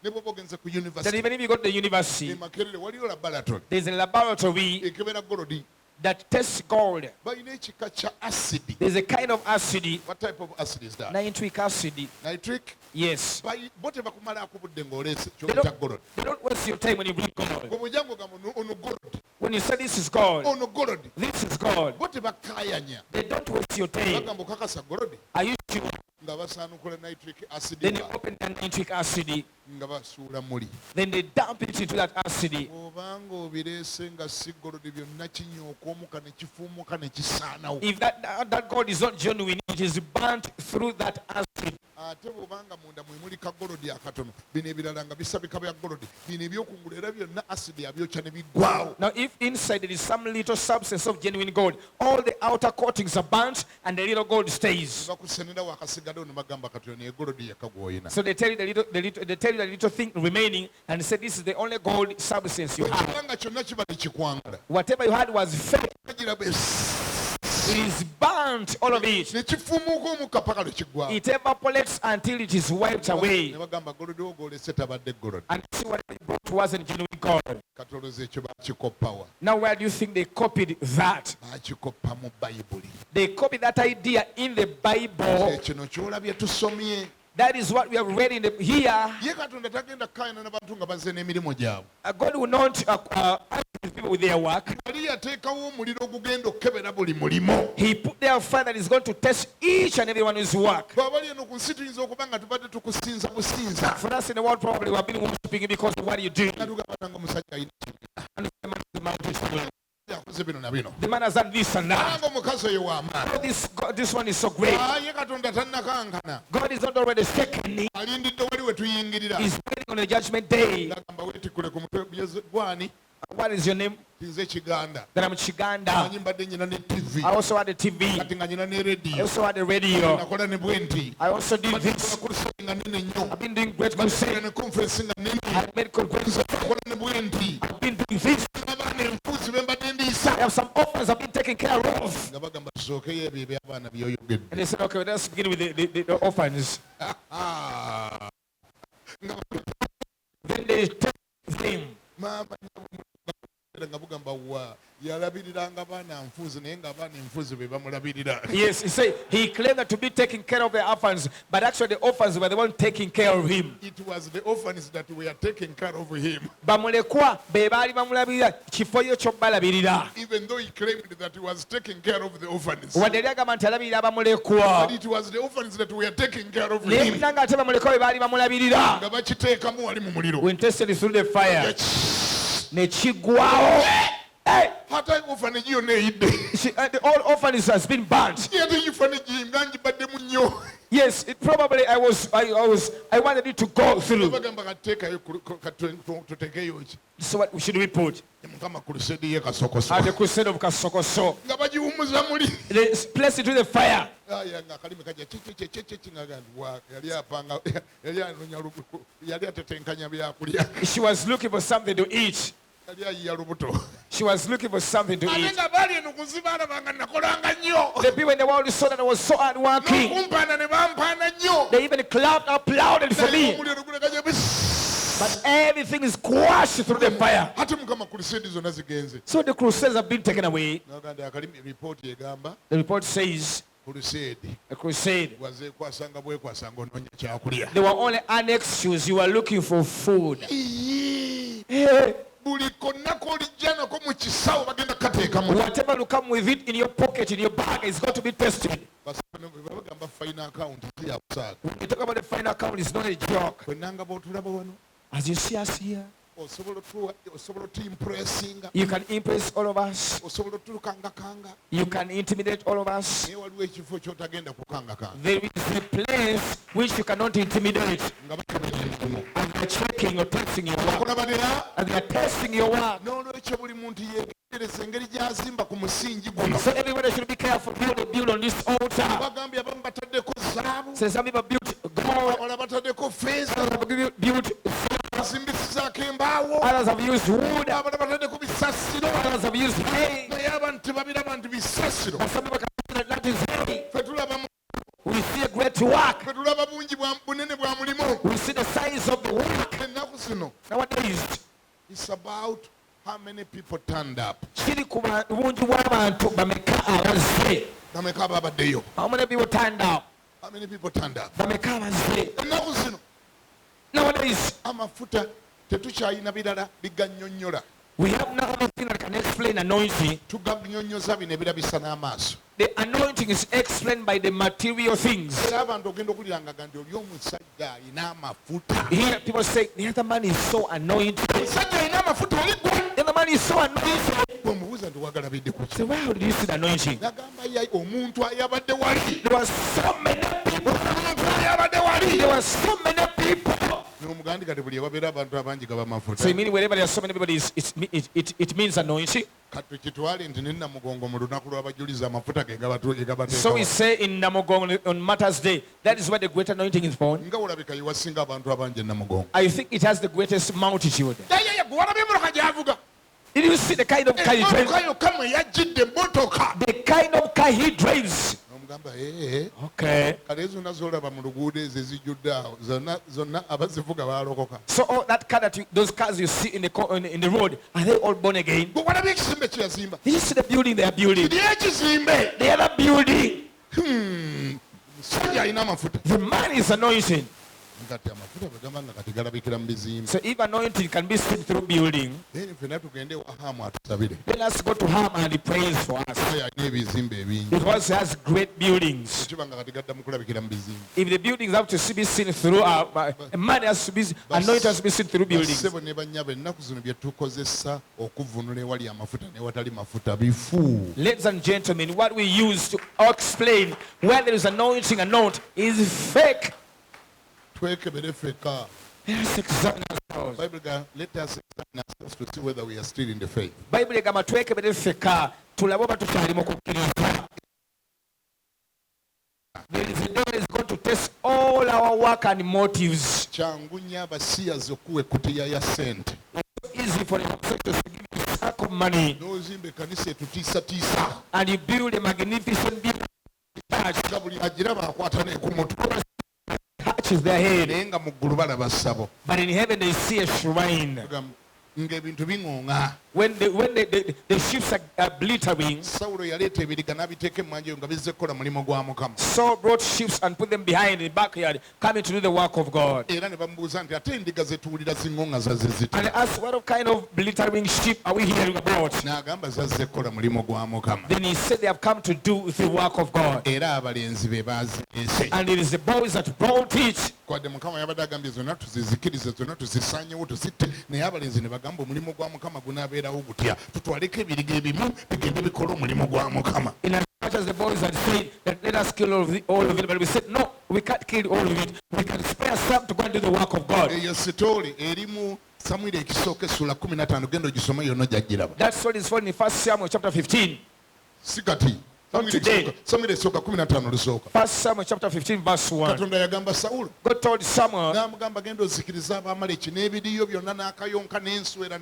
ne bwoba ogenze ku That yunivasite even if you go to the university, emakerere waliyo laboratory there's a laboratory ekebera golodi that tests gold. balina ekika kya acidi There's a kind of acid, what type of acid is that nitric acid. nitric Yes. bo tebakumalaako budde ng'oleese They kyota don't, golodi they don't waste your time when you bring gold. omulyango gamba ono golodi When you say this is gold, ono golodi this is gold. bo tebakayanya They don't waste your time. bagamba okakasa golodi Are you sure? nga basaanukula nitric acid Then you open the nitric acid. nga basuula muli Then they dump it into that acid. obanga obireese nga si golodi byonna kinyooka ne kifuumuka ne kisaanawo If that gold is not genuine, it is burnt through that acid. ate bwobanga munda mwe muli ka golodi akatono bino ebirala nga bisabika bya golodi bino ebyokungulu era byonna asidi abyokya ne biggwawo Now, if inside there is some little substance of genuine gold, all the outer coatings are burnt and the little gold stays. bakusenera wakasigaddewo ne bagamba katono naye golodi yekka gw'oyina So they tell you the little thing remaining and say this is the only gold substance you have. kubanga kyonna kiba tekikwangala Whatever you had was fake. giraba It is burnt, all of it. ne kifuumuuka omukka paka lwe kiggwawo It evaporates until it is wiped away. ne bagamba golodi wo gw'olese tabadde golodi And see what they brought wasn't genuine gold. katoloza ekyo bakikoppawa Now, where do you think they copied that? bakikoppa mu bayibuli They copied that idea in the Bible. kino kyolabye tusomye That is what we have read in here. ye katonda tagenda kukayana n'abantu nga bazze n'emirimu gyabwe God will not argue people with their work. yali yateekawo omuliro ogugenda okukebera buli mulimo He put there a fire that is going to test each and every one whose work. bw'abali eno ku nsi tuyinza okuba nga tubadde tukusinza businza For us in the world, probably we have been worshiping you because of what you do. nga tugamba nga omusajja alina kibira And the man is doing. yakoze bino na bino The man has done this and that. nga omukazi oyo w'amaanyi Oh, this one is so great. ye katonda tannakankana God is not already seconding. alindidde wali we tuyingirira He's waiting on the judgment day. gamba weetikkule ku mutwe gwani What is your name? tinze kiganda That I'm Kiganda. manyi mbadde nyina ne tv I also had a TV. kati nga nyina ne I rediyo also had a radio. nakola ne bwe nti I also did this. kulusenge nga nene nnyo I've been doing great bakola crusade. ne conference nga nene I've made good crusade. nakola ne bwe nti I've been doing this. abaana enfuusi be mbadde ndiisa I have some orphans I've been taking care of. nga bagamba tusookeyo ebyo ebyabaana byoyogedde And they said, okay, let's begin with the orphans. nga Then they tell him, maama nga bugamba wa yalabiriranga baana nfuuzi naye nga abaana enfuuzi be bamulabirira yes, he said he claimed that to be taking care of the orphans, but actually the orphans were the one taking care of him. it was the orphans that were taking care of him Bamulekwa be baali bamulabirira kifo yo kyo balabirira. even though he claimed that he was taking care of the orphans Wadde yali agamba nti alabirira abamulekwa. but it was the orphans that were taking care of Naye him munanga ate bamulekwa be baali bamulabirira. nga bakiteekamu wali mu muliro When tested through the fire, ne kiggwawo. Hey, ate orphanage yonna eyidde the old orphanage has been burnt. ate orphanage nga ngibaddemu nnyo Yes, it probably I wanted it to go through. bagamba kateekayo tuteekeyo ki So what should we put? mukama crusade ye kasokoso At the crusade of Kasokoso. nga bagiwumuza muli They placed it to the fire. aya nga akalimi kajja kiki nga gandi yali apanga yali anonya yali atetenkanya byakulya She was looking for something to eat. yali ayiya lubuto She was looking for something to ate eat. nga baali eno kuzibalabanga nakolanga nnyo The people in the world saw that I was so hardworking. n'okumpaana ne bampaana nnyo They even clapped, applauded for me. omuliro gule gajja But everything is quashed through the fire. ate mukama crusade zonna zigenze So the crusades have been taken away. naganda akalimi report egamba The report says crusade a crusade. wazeekwasanga bwekwasanga onoonya kyakulya There were only annex shoes. You were looking for food. buli konna kolijja nako mu kisawo bagenda kateekamu Whatever will come with it in your pocket, in your bag, is going to be tested. bagamba fine account yakusaaga When you talk about the final account, it's not a joke. kwenanga bootulaba wano As you see us here, osobola otuimpressinga you can impress all of us. osobola otulukangakanga You can intimidate all of us. naye waliwo ekifo kyotagenda kukangakanga There is a place which you cannot intimidate. nga bakebera emirimu And they're checking or testing your work. okulabalira And they're testing your work. n'olwekyo buli muntu yeegereza engeri gy'azimba ku musingi guno So everybody should be careful how they build on this altar. bagambye abamu bataddeko zaabu So some people built gold, abala bataddeko feeza others have built, bazimbisizaako embaawo others have used wood, abala bataddeko bisasiro others have used hay. naye abantu tebabiraba nti bisasiro But some people can say that is hay. fe tulaba We see a great work. fe tulaba bunene bwa mulimu We see the size of the work. ennaku zino Nowadays, it's about how many people turned up kiri ku bungi bw'abantu bameka abazze. bameka ababaddeyo How many people turned up? how many people turned up Bameka abazze. ennaku zino Nowadays, amafuta tetukyayina birala bigannyonnyola we have no other thing that can explain anointing. tugannyonnyoza bino ebirabisa n'amaaso The anointing is explained by the material things. era abantu ogenda okulirangaga nti oli omusajja alina amafuta Here people say, the other man is so anointed. omusajja alina amafuta oli gwe The other man is so anointed. bwemubuuza nti wagalabidde ku ki So where did you see the anointing? nagamba omuntu ayabadde wali There were so many people. omuntu ayabadde wali There were so many people. n'omugandi kati buli ewabeera abantu abangi gaba mafuta So meaning wherever there are so many people, it means anointing. kati kitwale nti nennamugongo mu lunaku lw'abajuliza amafuta ge gabateeka So we say in Namogong on Martyrs Day, that is where the great anointing is born. nga olabika ye wasinga abantu abangi ennamugongo I think it has the greatest multitude. yayaya gwe walabye emotoka gy'avuga Did you see the kind of car he drives? emotoka yokka mwe yajjidde emotoka The kind of car he drives. n'omugamba Okay. kale zonna z'olaba mu luguudo ezo ezijjudde awo zonna abazivuga baalokoka So all that car those cars you see in the road, are they all born again? gwe walabye ekizimbe kye yazimba Did you see the building they are building? kiri ekizimbe The other building. musajja alina amafuta The man is anointing. kati amafuta bagamba nga kati galabikira mu bizimbe So if anointing can be seen through building, then fena tugende wa Hamu atusabire let us go to Ham and he prays for us. aye alina ebizimbe ebingi Because he has great buildings. kiba nga kati gadda mu kulabikira mu bizimbe If the buildings have to be seen through, a man has to be anointed has to be seen through buildings. bassebo ne bannyabo ennaku zino bye tukozesa okuvunula ewali amafuta n'ewatali mafuta bifu Ladies and gentlemen, what we use to explain where there is anointing and not is fake. twekebere feka Let us examine ourselves. bible ga let us examine ourselves to see whether we are still in the faith Bible egamba twekebere ffeka tulabe oba tukyali mu kukkiriza. There is a day that is going to test all our work and motives. kyangu nnyo abasiyazi okuwa ekkutiya ya sente It's so easy for the sectors to give you a sack of money n'ozimba ekkanisa etutiisatiisa and you build a magnificent building church nga buli agiraba akwata nekumutwe touches their head, naye nga mu ggulu balaba ssabo but in heaven they see a shrine. ng'ebintu biŋŋoŋa When the ships are glittering, sawulo yaleeta ebiriga n'abiteeka emmanja eyo nga bizze kukola mulimu gwa mukama Saul brought ships and put them behind in the backyard, coming to do the work of God. era ne bamubuuza nti ate endiga zetuwulira ziŋŋoŋa zazze ziti And they asked, what kind of glittering ship are we hearing about? n'agamba zazze kukola mulimu gwa mukama Then he said they have come to do the work of God. era abalenzi be baazireese And it is the boys that brought it. kwadde mukama yabadde agambye zonna tuzizikirize zonna tuzisaanyewo tuzitte naye abalenzi ne bagamba omulimu gwa mukama gunaabeerawo gutya tutwaleko ebiriga ebimu bigende bikola omulimu gwa mukama In as much as the boys had said that let us kill all of it, but we said no, we can't kill all of it. We can spare some to go and do the work of God. eyo sitooli erimu samwiri ekisooka essula 15 genda ogisoma yonna gyagiraba That story is found in 1 Samuel chapter 15. si kati today. samwiri esooka 15 lusooka 1 Samuel chapter 15 verse 1. katonda yagamba sawulo God told Samuel, n'amugamba genda ozikiriza abamaleki n'ebiriyo byonna n'akayonka n'enswera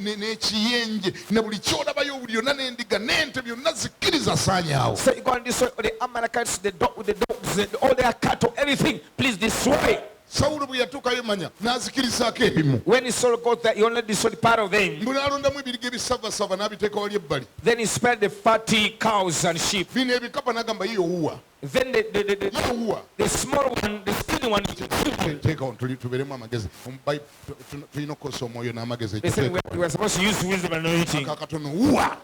n'ekiyenje ne buli kyolabayo buli yonna n'endiga n'ente byonna zikkiriza saanyaawo so you go and destroy all the Amalekites, the dogs, all their cattle, everything. Please destroy. Sawulo bwe yatuukayo manya n'azikirizaako ebimu. When Saul got there, he only destroyed part of them. Mbu n'alondamu ebirige ebisavasava n'abiteeka wali ebbali. Then he spared the fatty cows and sheep. Bino ebikapa n'agamba yiyo wuwa. Then the small one, the skinny one, tubeeremu amagezi tulina okukosa omwoyo n'amagezi. They said we were supposed to use wisdom and anointing. Akatono wuwa.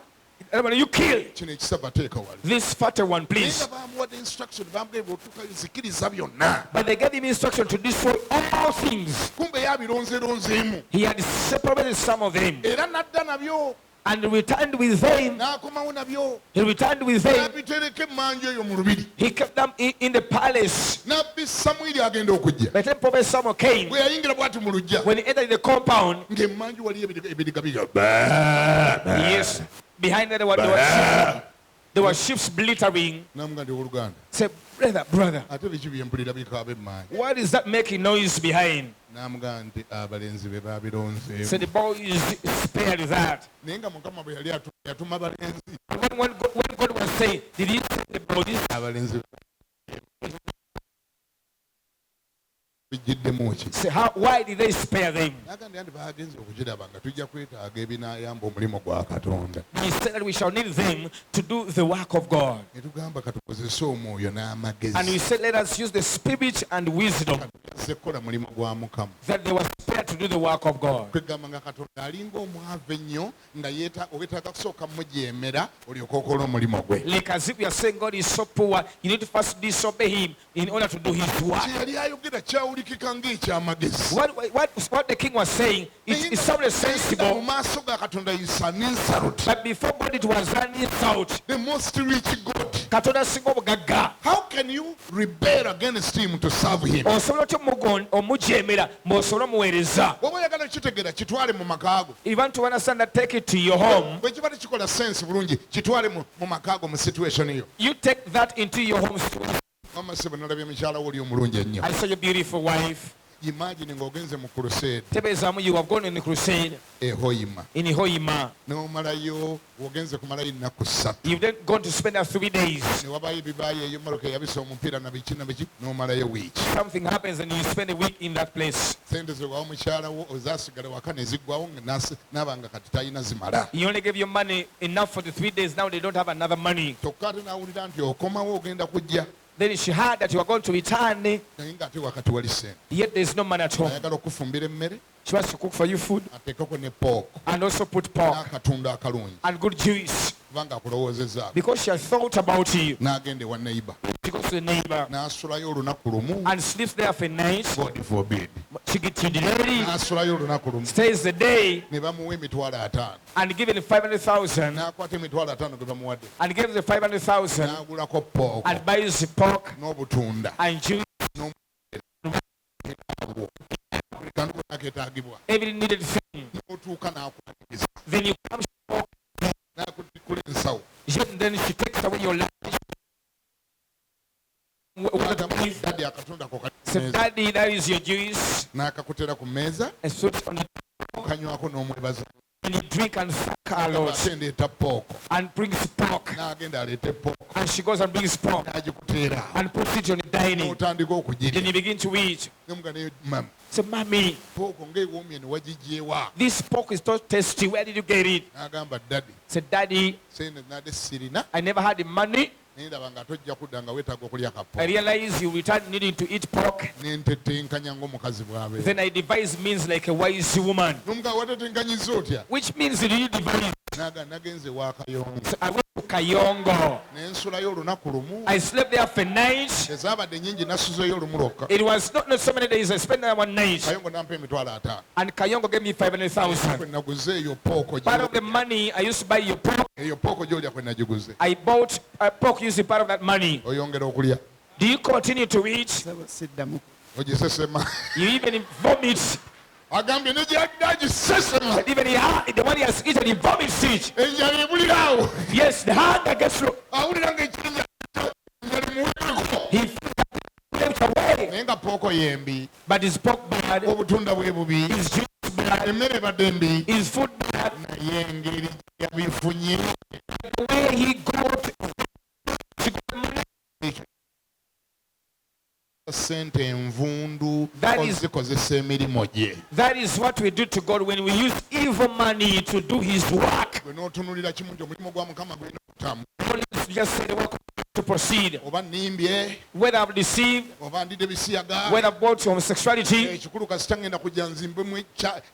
You kill kino ekisava teeka wali. this fatter one, please. Bamuwadde instruction bamugambye otuukayo zikiriza byonna. But they gave him instruction to destroy all things. Kumbe yabironzeronzeemu. He had separated some of them Era n'adda nabyo. and returned with them. N'akomawo nabyo. He returned with them. N'abitereka emmanju eyo mu lubiri. He kept them in the palace. Nabbi Samwiri agenda okujja. By the time Prophet Samuel came, Bwe yayingira bw'ati mu luggya. when he entered the compound, Ng'emmanju waliyo ebiriga biga. yes, behind there were sheep blittering. N'amugamba nti owooluganda. Say, brother, Ate biki bye mpulira bikaaba emmanju. what is that making noise behind? N'amugamba nti abalenzi be baabironzeemu. So the boy is spared that. Naye nga Mukama bwe yali yatuma abalenzi. When God was saying, did he say the boys? Abalenzi bigiddemu ki? Say, why did they spare them? N'agamba nti baagenze okugiraba nga tujja kwetaaga ebinaayamba omulimu gwa Katonda. He said that we shall need them to do the work of God. Ne tugamba katukozese omwoyo n'amagezi. And we said, let us use the spirit and wisdom Yazze kukola mulimu gwa Mukama. that they were spared to do the work of God. Kwegamba nga Katonda alinga omwavu ennyo nga weetaaga kusooka mujeemera olyoke okola omulimu gwe. Like as if we are saying God is so poor, you need to first disobey him in order to do his work. Kye yali ayogera kyawulikika ng'ekyamagezi. What the king was saying, it sounded Mu sensible, maaso ga Katonda is an insult. but before God it was an insult. The most rich God. Katonda singa obugagga. How can you rebel against him to serve him? Osobola otya omujeemera mbw'osobola omuweereza. Bw'oba oyagala kitegeera kitwale mu maka go. If you want to understand that, take it to your home. Bwe kiba tekikola sense bulungi kitwale mu maka go mu situation eyo. You take that into your home. Mama sebo nalabye mukyala wo oli omulungi ennyo. I saw your beautiful wife. Imagine ng'ogenze mu crusade Tebeezaamu, you have gone in the crusade Hoima. in Hoima. N'omalayo ogenze kumalayo ennaku 3. You've then gone to spend there 3 days. Ne wabaayo ebibaayo eyo Maloka yabisa omupiira na biki n'omalayo wiiki. Something happens and you spend a week in that place. Sente ze wawa mukyala wo ozaasigala waka ne ziggwawo n'abanga kati talina zimala. You only gave your money enough for the 3 days. Now they don't have another money. Kyokka ate n'awulira nti okomawo ogenda kujja. Then she heard that you are going to return, Naye ng'ate wakati wali sente. yet there's no money at home. Ayagala okufumbira emmere She wants to cook for you food ateekako ne pooko and also put pork n'akatundu akalungi and good juice. kubanga akulowoozezaako. Because she has thought about you. N'agenda ewa neighbor She goes to the neighbor n'asulayo olunaku lumu. and sleeps there for a night. God forbid. She gets ready, N'asulayo olunaku lumu. stays the day, Ne bamuwa emitwalo 5 and given 500,000 n'akwata emitwalo 5 ge bamuwadde and gives the 500,000 n'agulako pooko and buys pork n'obutunda and juice, buli kantu konna keetaagibwa. every needed thing. N'otuuka n'akwaniriza Then you come, n'akutikula ensawo. then she takes away your lunch. Daddy akatonda ako kali ku Say, mmeeza. Daddy, that is your juice. N'akakutera ku mmeeza And so on the, okanywako n'omwebaza. and you drink and thank our Lord. Ate ndeeta pooko And brings pork. n'agenda aleete pooko And she goes and brings pork n'agikuteera and puts it on the dining. n'otandika Then okugirya. you begin to eat. Nemuga ne mama Say, Mommy, pooko ng'ewoomye ne wagigyewa. this pork is so tasty. Where did you get it? N'agamba daddy Say, Daddy, sente nadde sirina I never had the money. naye ndaba nga tojja kudda nga weetaaga okulya I kapooko. realize you return needing to eat pork. Ne ntetenkanya ng'omukazi bw'abeera. Then I devise means like a wise woman. N'omuga watetenkanyiza otya? Which means did you devise? Nagenze wa Kayongo So I went to Kayongo. ne nsulayo olunaku lumu. I slept there for night. Ezaabadde nnyingi nasuzeyo olumu lwokka. It was not so many days. I spent there one night. Kayongo n'ampa emitwalo 5. And Kayongo gave me 500,000. Kwe naguze eyo pooko Part of the money I used to buy your pork. eyo pooko gy'olya kwe nagiguze. I bought pork using part of that money. Oyongera okulya Do you continue to eat? ogisesema. You even vomit. Agambye ne gy'agisesema. But even the one he has eaten, he vomits it. Enjala ebuliraawo. Yes, the hunger gets low. Awulira ng'ekyenja muwulireko. He left away. Naye nga pooko yembi. But his pork bad, Obutunda bwe bubi. his juice bad, Emmere badde mbi. his food bad. Naye engeri gye yabifunye. The way he got to get money, sente envundu That is- ozikozesa emirimu gye. That is what we do to God when we use evil money to do his work. Bwe n'otunuulira kimu nti omulimu gwa Mukama gulina okutamu. Don't just say the work of God to proceed. Oba nnimbye, Whether I've deceived, oba ndidde bisiyaga. whether I've bought homosexuality, Ekikulu kasita ngenda kujja nzimbemu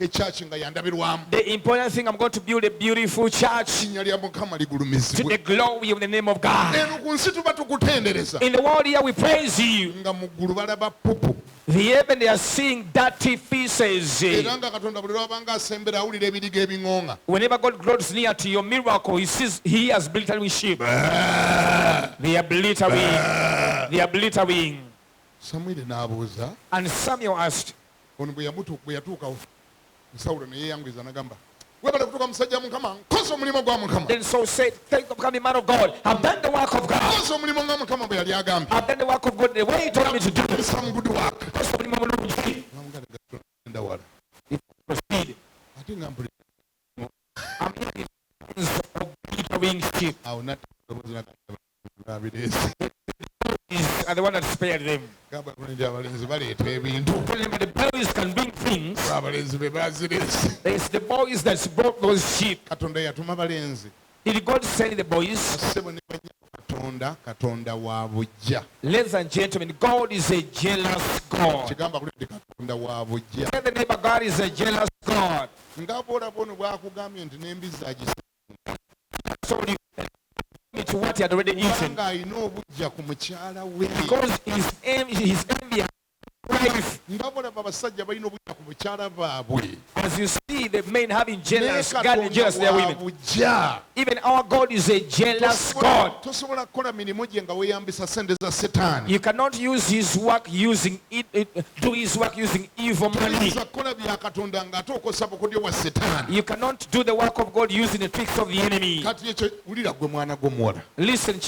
ekyaki nga yandabirwamu. the important thing, I'm going to build a beautiful church Erinnya lya Mukama to ligulumizibwe. the glory of the name of God. Eno ku nsi tuba tukutendereza. In the world here we praise you. Nga mu ggulu balaba pupu. The heaven, they are seeing dirty feces. Era nga Katonda buli lwabanga asembera awulira ebiriga ebiŋŋooŋa. Whenever God grows near to your miracle, he has blittering sheep. They are blittering. They are blittering. Samwiri n'abuuza, And Samuel asked, ono bwe yatuukawo, Sawulo ne yeeyanguyiza n'agamba, webale kutuuka musajja Mukama, nkoze omulimu gwa Mukama. then Saul said, thank you for becoming man of God. I've done the work of God. Nkoze omulimu nga Mukama bwe yali agambye. I've done the work of God the way he told me to do it. Some good work. Because of the moment of God, Genda wala. proceed. Ate nga mpulira I'm hearing of blittering sheep. awo n'abireese. Are the one that spared them. Gamba nti abalenzi baleeta ebintu. Tell them that the boys can bring things. Abalenzi be bazireese. It's the boys that brought those sheep. Katonda yatuma balenzi. Did God send the boys? Ssebo ne banya Katonda wa bujja. Ladies and gentlemen, God is a jealous God. Kigamba kuli Katonda wa bujja. Tell the neighbor, God is a jealous God. Nga boolaba ono bw'akugambye nti n'embizzi agisa. So you to what he had already eaten. Kubanga alina obujja ku mukyala we. Because his envy wife. Nga boolaba abasajja balina obujja ku mukyala baabwe. As you see the men having jealous, Naye God and jealous their Katonda wa women. bujja. Even our God is a jealous God. Tosobola kukola mirimu gye nga weeyambisa ssente za Setaani. You cannot use his work using do his work using evil money. Toyinza kukola bya Katonda ng'ate okozesa bukodyo bwa Setaani. You cannot do the work of God using the tricks of the enemy. Kati ekyo wulira gwe mwana gw'omuwala. Listen,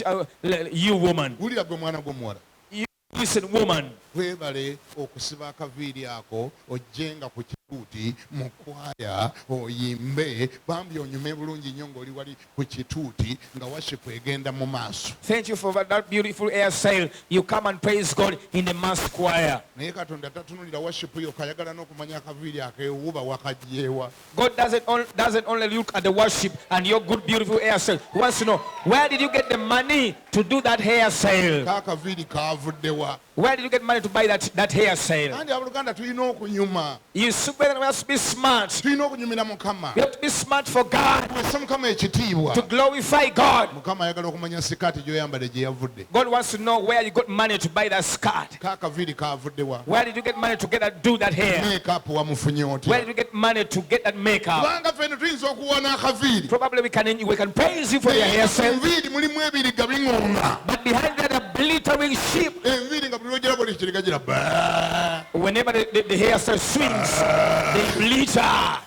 you woman. Wulira gwe mwana gw'omuwala. Listen, woman. Weebale okusiba akaviiri ako ojjenga ku kituuti mu kwaya oyimbe bambi onyume bulungi nnyo ng'oli wali ku kituuti nga worship egenda mu maaso. Thank you for that beautiful hairstyle. You come and praise God in the mass choir. Naye Katonda tatunulira worship yo kayagala n'okumanya akaviiri akeewuba wakagyewa. God doesn't only look at the worship and your good beautiful hairstyle. He wants to know, where did you get the money to do that hairstyle? Kaakaviiri kaavuddewa. Where did you get money to buy that hairstyle? Andi abooluganda tulina okunyuma. You must be smart. Tulina okunyumira Mukama. You have to be smart for God, Tuwese Mukama ekitiibwa. to glorify God. Mukama ayagala okumanya sikaati gy'oyambadde gye yavudde. God wants to know where you got money to buy that skirt. Kaakaviiri kaavuddewa. Where did you get money to do that hair? Makeup wamufunye otya? Where did you get money to get that makeup? Kubanga ffenna tuyinza okuwa n'akaviiri. Probably we can praise you for your hairstyle, Enviiri mulimu ebiriga biŋŋonga. but behind that are glittering sheep. Enviiri nga buli lwogera buli kiriga gira baa. Whenever the hairstyle swings, they glitter.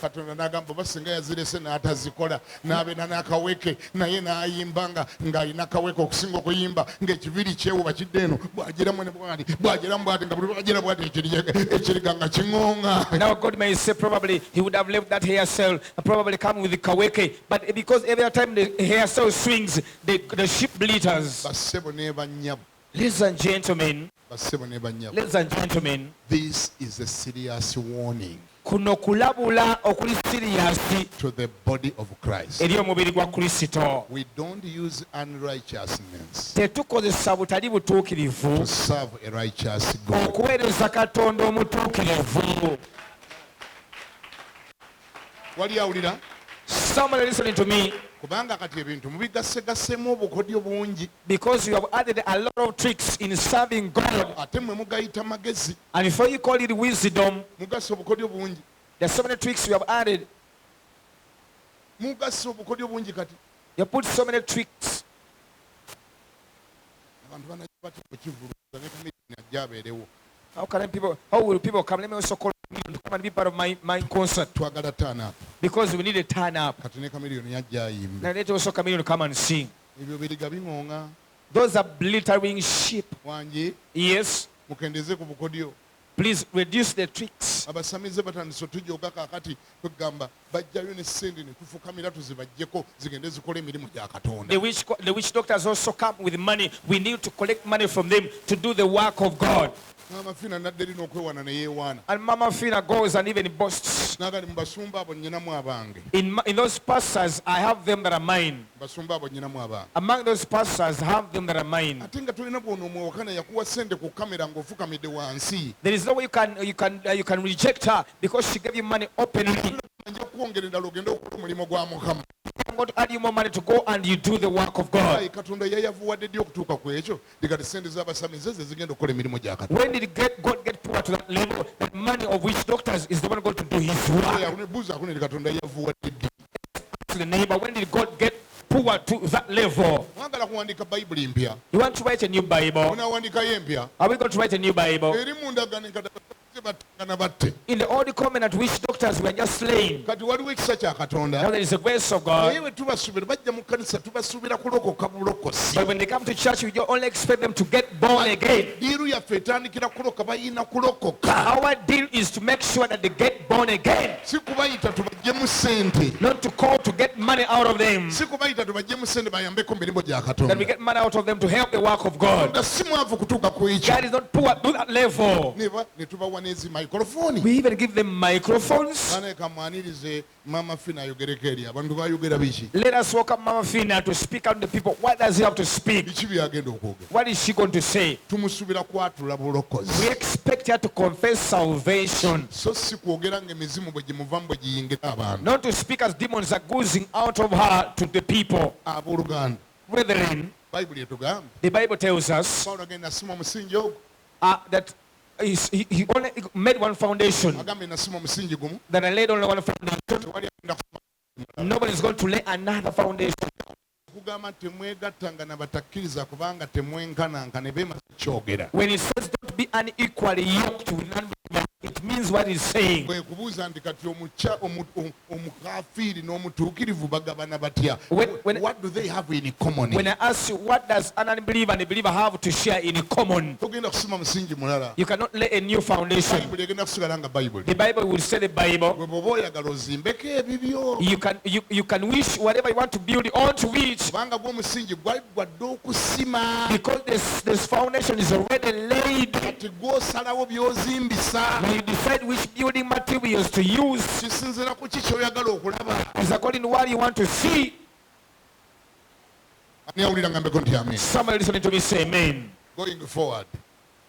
Katonda n'agamba oba singa yazirese n'atazikola n'abeera n'akaweke naye n'ayimba ng'alina akaweke okusinga okuyimba ng'ekiviiri kyewuba kidde eno bw'agiramu ne bw'ati bw'agiramu bw'ati nga buli lwagira bw'ati ekiriga nga kiŋŋonga. Now God may say probably he would have left that hairstyle and probably come with the kaweke, but because every time the hairstyle swings, the sheep glitters. Bassebo ne bannyabo. Ladies and gentlemen, Bassebo ne bannyabo. ladies and gentlemen, This is a serious warning kuno kulabula okuli siriyasi to the body of Christ. eri omubiri gwa Kristo. We don't use unrighteousness Tetukozesa butali butuukirivu to serve a righteous God. okuweereza Katonda omutuukirivu. Wali awulira? Somebody listening to me, Kubanga kati ebintu mubigasegasemu obukodyo bungi because you have added a lot of tricks in serving God, ate mmwe mugayita magezi. and before you call it wisdom, Mugasa obukodyo bungi. there's so many tricks you have added. Mugasa obukodyo bungi kati. You put so many tricks. Abantu banajja bati okukivuluza ne kamidini ajja abeerewo. How will people come? Let me also call them to come and be part of my concert, Twagala turn up. because we need a turn up. Kati ne kamiliyoni yajja ayimbe. Now let also come in to come and sing. Ebyo biriga biŋŋonga. Those are glittering sheep. Wangi Yes, mukendeze ku bukodyo. Please reduce the tricks. abasamize batandise tujooga kaakati tugamba bajjayo ne sente ne tufukamira tuzibajjeko zigende zikola emirimu gya katonda. The witch doctors also come with money. We need to collect money from them to do the work of God. Amafiina nadde erina okwewaana ne yeewaana. And Mama Fina goes and even boasts. Nagali mu basumba abo nnyinamu abange. In those pastors, I have them that are mine. Basumba abo nnyinamu abange. Among those pastors, I have them that are mine. Ate nga tulina bw'ono omwewakana yakuwa sente ku kamera ng'ofukamidde wansi. There is no way you can reject her because she gave you money openly. Nja kwongera endala ogende okukola omulimu gwa Mukama. I'm going to add you more money to go and you do the work of God. Ayi Katonda yayavuwadde ddi okutuuka ku ekyo digati sente z'abasamize ze zigenda okukola emirimu gya Katonda. When did God get poor to that level? That money of which doctors is the one going to do his work. Buuza ne Katonda yavuwadde ddi. To the neighbor, when did God get poor to that level? Mwagala kuwandiika Bayibuli mpya. You want to write a new Bible? Munaawandiikayo empya. Are we going to write a new Bible? Eri mu ndagaano enkadde battangana batte. In the old covenant, which doctors were just slain. Kati waliwo ekisa kya Katonda. Now there is a grace of Naye God. bwe tubasuubira bajja mu kkanisa tubasuubira kulokoka bulokosi. But when they come to church, we don't only expect them to get born again. Diiru yaffe etandikira kuloka bayina kulokoka. Our deal is to make sure that they get born again. Si kubayita tubaggyemu ssente. Not to call to get money out of them. Si kubayita tubaggyemu ssente bayambeko mirimo gya That we Katonda. get money out of them to help the work of God. Katonda si mwavu kutuuka ku ekyo. God is not poor to that level. Ne tubawa n'ezi microphone. We even give them microphones. Bana kamwanirize Mama Fina ayogereko eri abantu bayogera biki. Let us welcome Mama Fina to speak out to the people. What does he have to speak? Biki byagenda okwogera. What is she going to say? Tumusuubira kwatula bulokozi. We expect her to confess salvation. So si kwogera ng'emizimu bwe gimuvamu bwe giyingira abantu. Not to speak as demons are oozing out of her to the people. Abooluganda. Brethren, Bayibuli etugamba. the Bible tells us Pawulo agenda asima omusingi ogwo. that he only made one foundation. Agambye nasima omusingi gumu. That I laid only one foundation. Tewali agenda kusima. Nobody is going to lay another foundation. Kugamba temwegattanga na batakkiriza kubanga temwenkananka ne beema kyogera. When he says don't be unequally yoked with unbelievers, it means what he's saying. Bwe kubuuza nti kati omukafiiri n'omutuukirivu bagabana batya? When- What do they have in common? When I ask you, what does an unbeliever and a believer have to share in common? Togenda kusima musingi mulala. You cannot lay a new foundation. Bayibuli egenda kusigala nga Bayibuli. The Bible will say the Bible. Bwe bw'oba oyagala ozimbeko ebibyo. You can wish whatever you want to build onto it Kubanga gw'omusingi gwali gwadde okusima. because this foundation is already laid. Kati gw'osalawo by'ozimbisa. When you decide which building materials to use Kisinziira ku ki ky'oyagala okulaba. is according to what you want to see. Ani awulira ngambeko nti amen. Somebody listening to me say amen. Going forward.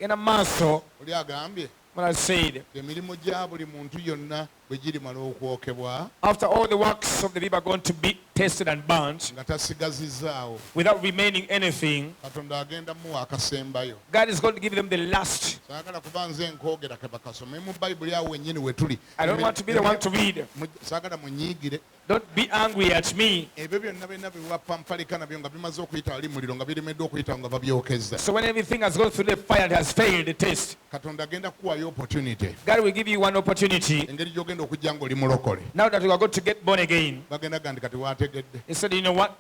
In a maso, Oli agambye when I said, emirimu gya buli muntu yonna bwe girimala okwokebwa after all the works of the people are going to be tested and burnt nga tasigazizaawo, without remaining anything, Katonda agenda muwa akasembayo. God is going to give them the last. Saagala kuba nze nkoogera ke bakasome mu Bayibuli awo wennyini we tuli. I don't want to be the one to read. Saagala munyiigire. Don't be angry at me. Ebyo byonna byonna biwapampalika nabyo nga bimaze okuyita wali muliro nga biremeddwa okuyita nga babyokezza. So when everything has gone through the fire and has failed the test, Katonda agenda kukuwayo opportunity. God will give you one opportunity. Engeri gy'ogenda okujja ng'oli mulokole. Now that you are going to get born again, Bagenda gandi kati waategedde. he said, you know what?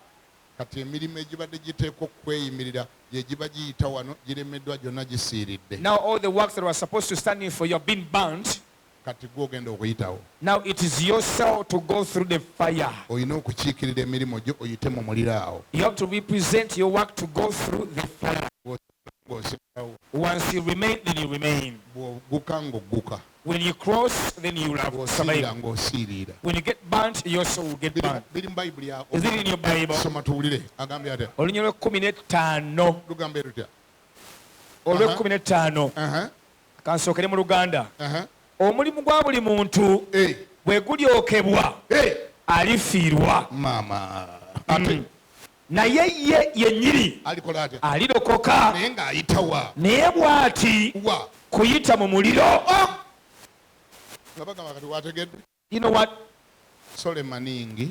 Kati emirimu egibadde giteekwa okweyimirira gye giba giyita wano giremeddwa gyonna gisiiridde. Now all the works that were supposed to stand in for you have been burnt. Kati gw'ogenda okuyitawo. Now it is yourself to go through the fire. Olina okukiikirira emirimu gyo oyite mu muliro awo. You have to represent your work to go through the fire. Ng'osigalawo. Once you remain, then you remain. Bw'ogguka ng'ogguka. When you cross, then you will have Ng'osiirira survived. ng'osiiriira. When you get burnt, you also will get burnt. Biri mu Bayibuli awo. Is it in your Bible? Soma tuwulire. Agambye atya? Olunya lw'ekumi Lugambe lutya? n'ettaano Aha. kansookere mu Luganda. Aha. Omulimu gwa buli muntu bwe gulyokebwa alifiirwa, Maama. Ate naye ye yennyini alikola atya? alirokoka. Naye ng'ayitawa. Naye bw'ati Wa. kuyita mu muliro. Nga bagamba kati waategedde. You know what? Sole maningi.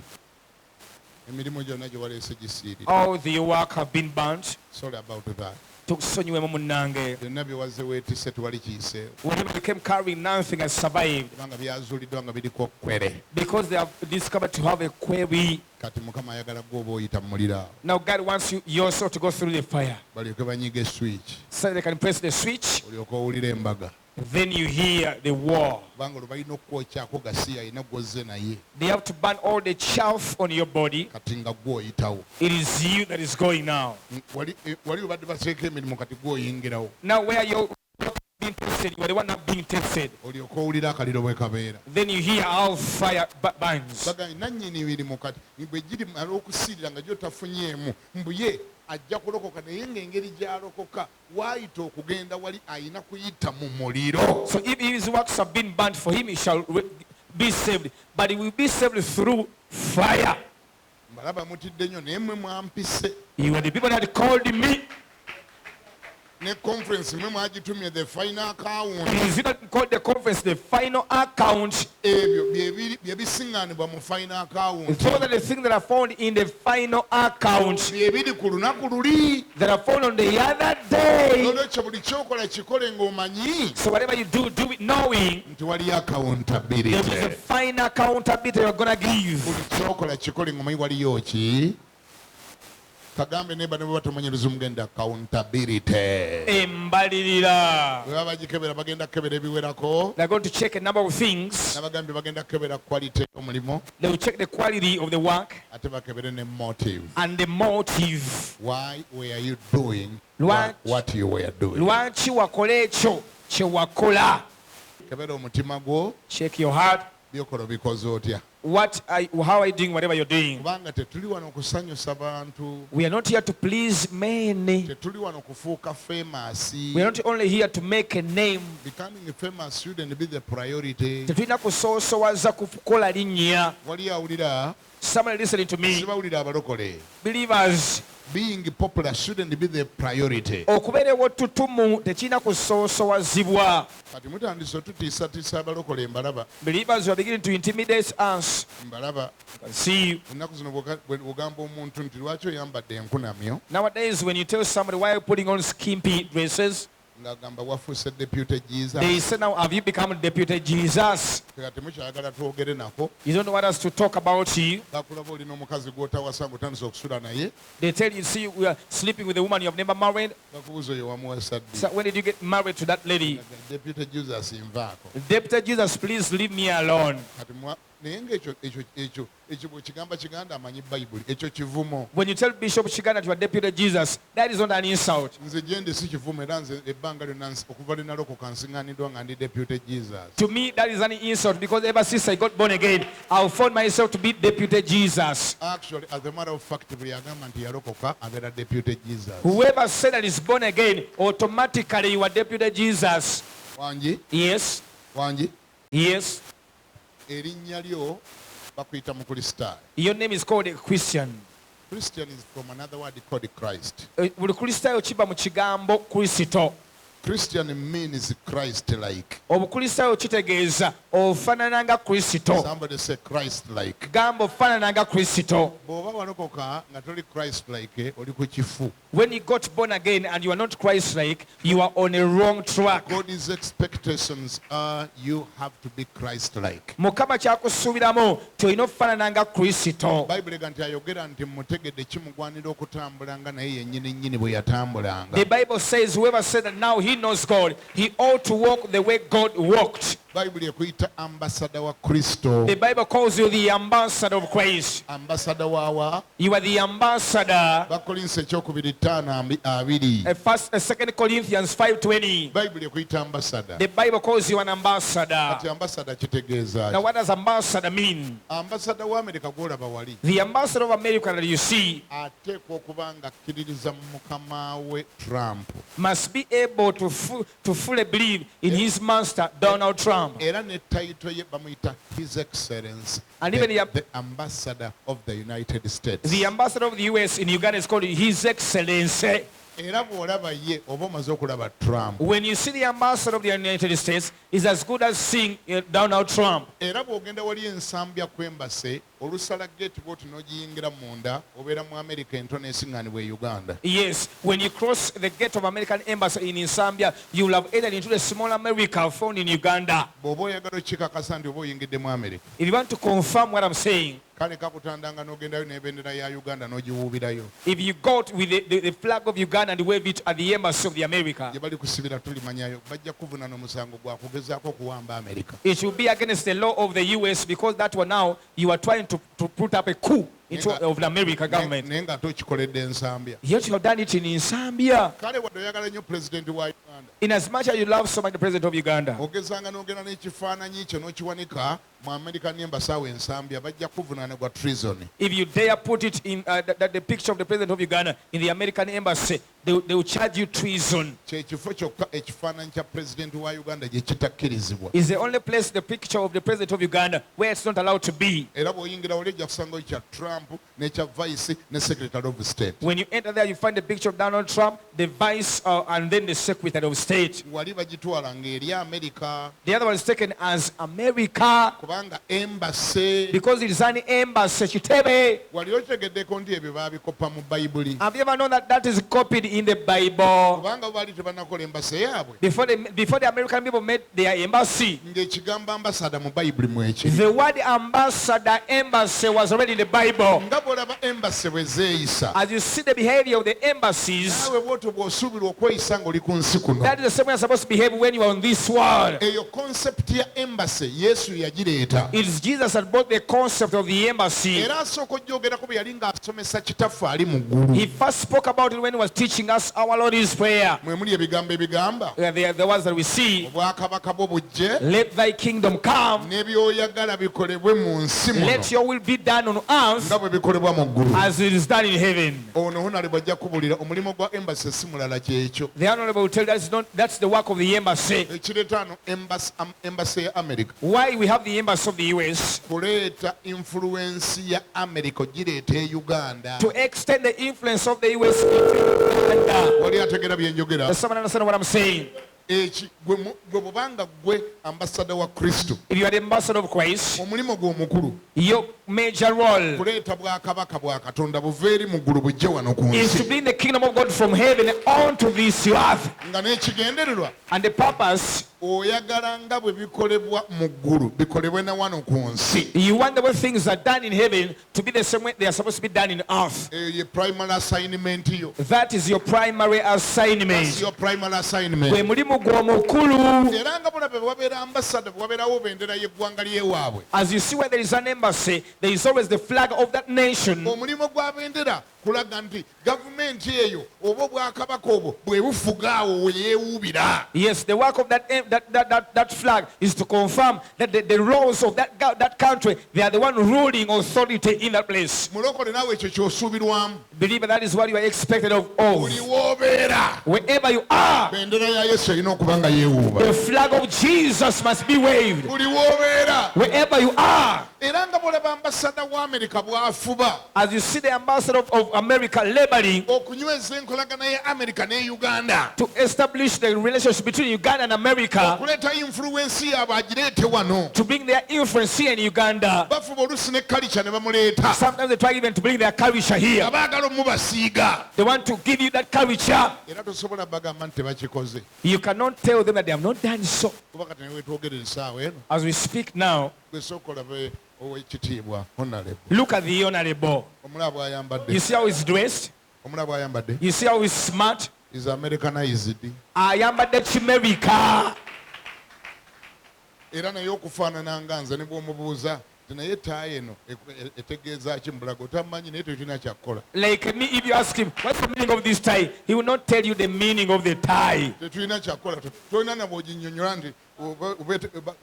Emirimu gyonna gye waleese gisiiridde. All the work have been burnt. Sorry about that. Tukusonyiwemu munnange. Byonna bye wazze weetisse tewali kiyiseewo. Whenever they came carrying, nothing has survived Kubanga byazuuliddwa nga biriko kwere. because they have discovered to have a query. kati mukama ayagala gwe oba oyita mu muliro awo Now God wants you also to go through the fire. balyoke banyiga switch So they can press the switch. olyoke owulira embaga Then you hear the war. kubanga olwo balina okukwokyako gasi alina gwozze naye They have to burn all the chaff on your body. kati nga gwe oyitawo It is you that is going now. wali obadde baseeko emirimu kati gwe oyingirawo Now where you're being tested, you are the one not being tested. olyoke owulira akaliro bwe kabeera Then you hear how fire burns. bagambye nannyini mirimu kati bwe giri mala okusiirira nga gyo tafunyeemu mbuye ajja kulokoka naye ng'engeri gy'alokoka waayita okugenda wali ayina kuyita mu muliro So if his works have been burnt for him, he shall be saved. But he will be saved through fire. mbalaba mutidde nnyo naye mmwe mwampise You are the people that called me. ne conference mmwe mwagitumye the final account Is it not called the conference, the final account? ebyo bye bisiŋŋaanibwa mu final account Those are the things that are found in the final account bye biri ku lunaku luli that are found on the other day. nolwekyo buli kyokola kikole ng'omanyi So whatever you do, do it knowing nti wali there accountability is a final accountability you're going to give. buli kyokola kikole ng'omanyi waliyo ki kagambe neba ne bwe batamanyi luzimu genda accountability Embalirira. bwe baba bagikebera bagenda kukebera ebiwerako They're going to check a number of things. n'abagambye bagenda kukebera quality omulimu They will check the quality of the work ate bakebere ne motive and the motive. why were you doing Lwaki- what you were doing Lwaki wakola ekyo kye wakola? kebera omutima gwo Check your heart. byokola bikoze otya How are you doing whatever you're doing? kubanga tetuli wano kusanyusa bantu We are not here to please men. tetuli wano kufuuka famous We are not only here to make a name. becoming famous shouldn't be the priority Tetulina kusoosowaza kukola linnya. wali awulira Somebody listening to me. sibawulira abalokole Believers, being popular shouldn't be the priority okubeerewo ttutumu tekirina kusoosowazibwa. kati mutandise otutiisatiisa abalokole embalaba Believers, you are beginning to intimidate us. mbalaba I can see you. ennaku zino bwe ogamba omuntu nti lwaki oyambadde enkunamyo Nowadays, when you tell somebody why are you putting on skimpy dresses, ng'agamba wafuuse deputy jesus they say, now, have you become Deputy Jesus? kati temukyayagala twogere nako You don't want us to talk about you. bakulaba olina omukazi gw'otawasa ng'otandise okusula naye They tell you, see, we are sleeping with a woman you have never married. bakubuuza oyo wamuwasa ddi So when did you get married to that lady? deputy jesus nvaako Deputy Jesus, please leave me alone. kati naye ng'ekyo bwekigamba kiganda amanyi bayibuli ekyo kivumo When you tell Bishop Kiganda you are Deputy Jesus, that is not an insult. nze gyendi si kivumo era nze ebbanga lyonna okuva linalokoka nsiŋŋaaniddwa nga ndi deputy jesus To me, that is an insult because ever since I got born again, I found myself to be Deputy Jesus. actually as a matter of fact buli yagamba nti yalokoka abeera deputy jesus Whoever said that is born again, automatically you are Deputy Jesus. wangi Yes, wangi yes. erinnya lyo bakuyita mu kristaayo Your name is called a Christian. christian is from another word called christ Buli Kristaayo kiba mu kigambo Kristo. christian means christ like Obukristaayo kitegeeza ofaanana nga Kristo. somebody say christ like Gamba ofaanana nga Kristo. bw'oba walokoka nga toli christ like oli ku kifu When you got born again and you are not Christ-like, you are on a wrong track. god's expectations are you have to be christ like Mukama kyakusuubiramu ti olina okufaanana nga Kristo. bayibuli ga nti ayogera nti mutegedde kimugwanira okutambulanga naye yennyini nnyini bwe yatambulanga The Bible says whoever said that now he knows God, he ought to walk the way God walked. bayibuli ekuyita ambasada wa kristo The Bible calls you the ambassador of Christ. ambasada waawa You are the ambassador. bakolinsa ekyokubiri 5:2 2 Corinthians 5:20. bayibuli ekuyita ambasada The Bible calls you an ambassador. kati ambasada kitegeeza Now what does ambassador mean? ambasada wa amerika gwolaba wali The ambassador of America that you see ateekwa okuba nga akkiririza mukama we trump must be able to fully believe in his master, Donald Trump. era ne tayito ye bamuyita his excellence And even the ambassador of the united states The ambassador of the US in Uganda is called His Excellency. era bw'olaba ye oba omaze okulaba trump When you see the ambassador of the United States, is as good as seeing Donald Trump. era bw'ogenda wali ensambya kwembase olusala gate bwoti n'ogiyingira munda obeera mu America entono esiŋŋaanibwa e Uganda. Yes, when you cross the gate of American embassy in Zambia, you will have entered into the small America found in Uganda. Bw'oba oyagala okikakasa nti oba oyingidde mu America. If you want to confirm what I'm saying, kale kakutandanga n'ogendayo n'ebendera ya Uganda n'ogiwuubirayo. if you go with the flag of Uganda and wave it at the embassy of the America, gye bali kusibira tulimanyayo bajja kuvunana omusango gwa kugezaako okuwamba America. it will be against the law of the US, because that one now you are trying to put up a coup of the American government. naye nga tokikoledde ensambya. Yet you have done it in Zambia. kale wadde oyagala nnyo pulezidenti wa Uganda In as much as you love so much the president of Uganda, ogezanga n'ogenda n'ekifaananyi kyo n'okiwanika mu American embassy awo ensambya bajja kuvunana gwa treason. if you dare put it in the picture of the president of Uganda in the American embassy, they will charge you treason. kyekifo kyokka ekifaananyi kya pulezidenti wa Uganda gye kitakkirizibwa. It's the only place the picture of the president of Uganda where it's not allowed to be. era bw'oyingira wali ojja kusangayo kya Trump n'ekya vice ne secretary of state. When you enter there, you find the picture of Donald Trump, the vice, and then the secretary of state. wali bagitwala ng'eri America The other one is taken as America kubanga embassy. because it is an embassy. Chitebe. wali otegeddeko nti ebyo baabikoppa mu bayibuli Have you ever known that that is copied in the Bible? kubanga baali tebannakola embasa yaabwe Before the American people made their embassy, ng'ekigambo ambasada mu bayibuli mweki the word ambassador, embassy was already in the Bible. nga bw'olaba embasi bwe zeeyisa As you see the behavior of the embassies, naawe bw'otyo bw'osuubirwa okweyisa ng'oli ku nsi kuno. that is the same way you're supposed to behave when you are on this world. eyo concept ya embasi yesu yagireeta It is Jesus that brought the concept of the embassy. era asooka ojjogerako bwe yali ng'asomesa kitaffe ali mu ggulu. He first spoke about it when he was teaching us our Lord's Prayer. mwe muli ebigambo ebigamba The words that we see, obwakabaka bwo bujje let thy kingdom come, n'ebyoyagala bikolebwe mu nsi muno let your will be done on earth nga bwe bikolebwa mu ggulu. as it is done in heaven. ono honale bw'ajja kubuulira omulimu gwa embasi si mulala kyekyo. The Honorable will tell you that's the work of the embassy. ekireeta ano embasi ya America Why we have the embassy of the US? kuleeta influence ya America ogireeta e Uganda. To extend the influence of the US into Uganda. wali ategera bye njogera. Does someone understand what I'm saying? gwe bw'obanga gwe ambasada wa Kristo If you are the ambassador of Christ, omulimu gwe omukulu your major role kuleeta bwakabaka bwa Katonda buve eri mu ggulu bujje wano ku is to nsi bring the kingdom of God from heaven onto this earth. nga n'ekigendererwa And the purpose, oyagala nga bwe bikolebwa mu ggulu bikolebwe na wano ku nsi. you want the way things are done in heaven to be the same way they are supposed to be done in earth. eyo ye primary assignment yo. That is your primary That's assignment. your primary Gwe assignment. mulimu gw'omukulu. era nga bulabe wabeera ambasada wabeerawo bendera y'eggwanga ly'ewaabwe. As you see where there is an embassy, there is always the flag of that nation. omulimu gwa bendera kulaga nti gavumenti eyo oba obwakabaka obwo bwe bufuga awo we yeewuubira. Yes, the work of that flag is to confirm that the laws of that country, they are the one ruling authority in that place. mulokole naawe ekyo ky'osuubirwamu. Believer, that is what you are expected of. buli w'obeera Wherever you are, bendera ya yesu erina okuba nga yeewuuba. the flag of Jesus must be waved. buli w'obeera Wherever you are, era nga bw'olaba ambasada wa Amerika bw'afuba as you see the ambassador of America laboring okunyweza enkolagana ya Amerika ne Uganda, to establish the relationship between Uganda and America, okuleeta influence yaabwe agireete wano. to bring their influence here in Uganda. bafuba oluusi ne kalica ne bamuleeta Sometimes they try even to bring their culture here. nga baagala omubasiiga. They want to give you that culture. era tosobola bagamba nti tebakikoze You cannot tell them that they have not done so. kuba kati newe twogerera essaawa eno As we speak now, gwe sooka olabe ow'ekitiibwa honale look at the honorable. omulaba You bw'ayambadde see how he's dressed? omulaba bw'ayambadde You see how he's smart? is Americanized Ayambadde Chimerika. era naye okufaanana nga nze ne bw'omubuuza ti naye taayi eno etegeeza ki mbulago otamanyi naye tetulina kyakkola. Like me, if you ask him, what's the meaning of this tie? He will not tell you the meaning of the tie. tetulina kyakkola tolina na bw'oginnyonnyola nti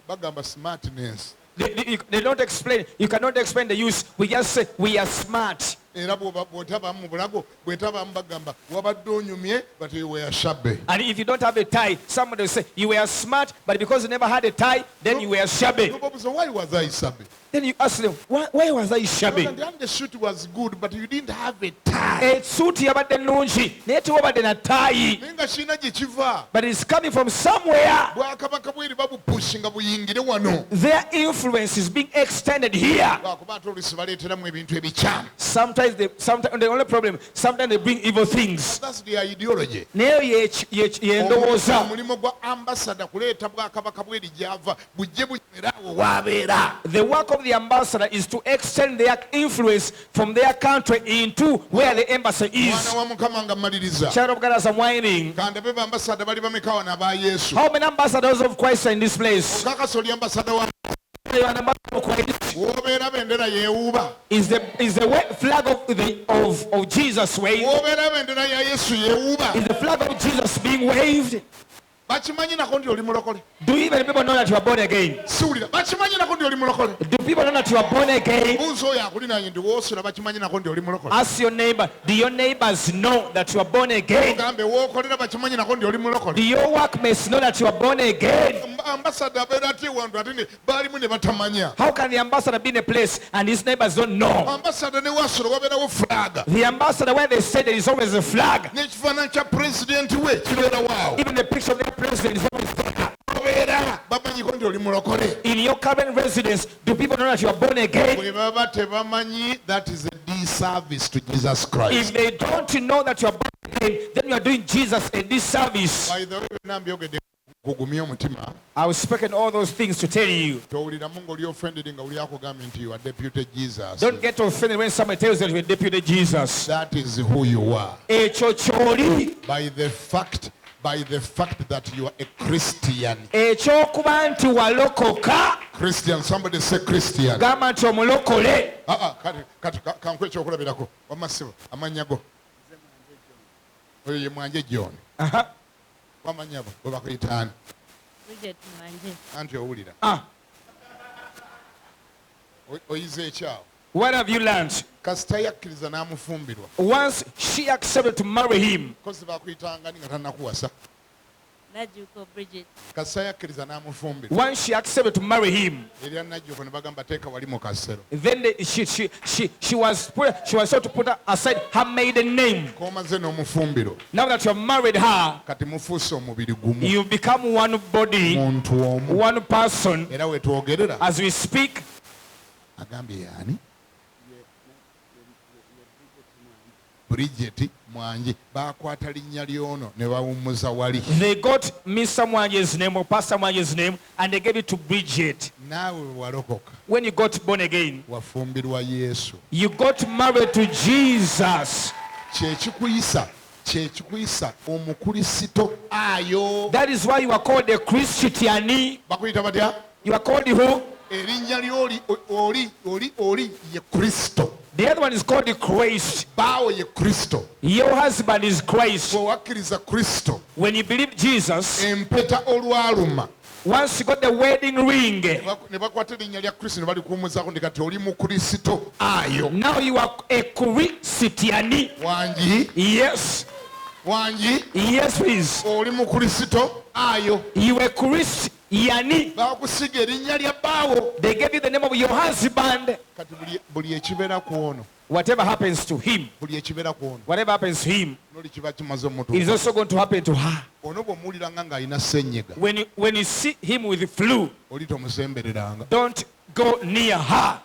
bagamba smartness. They don't explain. You cannot explain the use. We just say we are smart. era bw'otabamu mu bulago bw'etabamu bagamba wabadde onyumye but you were shabby. And if you don't have a tie, somebody will say you were smart, but because you never had a tie, then you were shabby. Why was I shabby? Then you ask them, why was I shabby? And the suit was good, but you didn't have a tie. Suit yabadde nnungi naye tewabadde na taayi. Naye nga kirina gye kiva. But it's coming from somewhere. Bwakabaka bweri babupushinga buyingire wano. Their influence is being extended here. Lwakuba ate oluusi baleeteramu ebintu ebikyamu. Sometimes the only problem, sometimes they bring evil things. That's the ideology. Naye yendowooza. Omulimu gwa ambassador kuleeta bwakabaka bweri gyava bujje bunywerera awo waabeera. The work of the ambassador is to extend their influence from their country into where the embassy is. Mwana wa Mukama nga mmaliriza. Child of God, as I'm whining. Kandabe ba ambassador bali bameka wano aba Yesu. How many ambassadors of Christ are in this place? Okakasa oli ambassador wa You are an ambassador of Christ. w'obeera bendera yeewuuba. Is the flag of Jesus waved? W'obeera bendera ya Yesu yeewuuba. Is the flag of Jesus being waved? Bakimanyi nako ndi oli mulokole. Do even people know that you are born again? Siwulira bakimanyi nako ndi oli mulokole. Do people know that you are born again? Buuza oyo akulinaanye ndi woosula bakimanyi nako ndi oli mulokole. Ask your neighbor, do your neighbors know that you are born again? Ogambe w'okolera bakimanyi nako ndi oli mulokole. Do your workmates know that you are born again? Ambassador abeera atya ewantu ate ne baalimu ne batamanya. How can the ambassador be in a place and his neighbors don't know? Ambassador ne wasula wabeerawo flag. The ambassador, where they say there is always a flag. N'ekifaananyi kya pulezidenti we kibeera waawo. Even the picture of the president is always there. Obeera bamanyiko ndi oli mulokole. In your current residence, do people know that you are born again? Bwe baba tebamanyi, that is a disservice to Jesus Christ. If they don't know that you are born again, then you are doing Jesus a disservice. By the way, nambyogedde kugumya omutima. I was speaking all those things to tell you. Towuliramu ng'oli offended nga oli akugambye nti you are deputy Jesus. Don't get offended when somebody tells you that you are deputy Jesus. That is who you are. Ekyo ky'oli. By the fact that you are a Christian. Ekyokuba nti walokoka. Christian, somebody say Christian. Gamba nti omulokole. Kati kankwe ekyokulabirako wamasibo amannya go. Oyo ye Mwanje John. Wamanya bo bwe bakuyitaani. Anti owulira. Oyize ekyawo. What have you learned? Kasita yakkiriza n'amufumbirwa. Once she accepted to marry him. Kozi bakuyitanga nga tannakuwasa. Najjuko Bridget. Kasita yakkiriza n'amufumbirwa. Once she accepted to marry him. Erya Najjuko ne bagamba teeka wali mu kasero. Then she was told to put aside her maiden name. K'omaze n'omufumbiro. Now that you have married her, Kati mufuuse omubiri gumu. you become one body, Muntu omu. one person. Era we twogerera. As we speak, Agambye yaani? Bridget Mwanje bakwata linnya lyono ne bawummuza wali. they got Mr. Mwanje's name or Pastor Mwanje's name and they gave it to Bridget. Naawe walokoka. When you got born again, Wafumbirwa Yesu. you got married to Jesus. Kyekikuyisa omukulisito ayo. That is why you are called a Christian. Bakuyita batya? You are called who? Erinnya ly'oli oli ye Kristo. The other one is called the Christ. Baawo ye Kristo. Your husband is Christ. Bwe wakkiriza Kristo. When you believe Jesus, Empeta olwaluma. once you got the wedding ring, Ne bakwata erinnya lya Kristo ne balikuwummuzaako ndi kati oli mu Kristo ayo. now you are a Christian. Wangi. Yes. Wangi. Yes, please. Oli mu Kristo ayo. You are Christian. Baakusiga erinnya lya baawo. They gave you the name of your husband. Kati buli ekibeera ku ono. Whatever happens to him, Buli ekibeera ku ono. whatever happens to him, Noli kiba kimaze it is omutuuka. also going to happen to her. Ono bw'omuwuliranga ng'alina ssenyiga. When you see him with the flu, Oli tomusembereranga. don't go near her.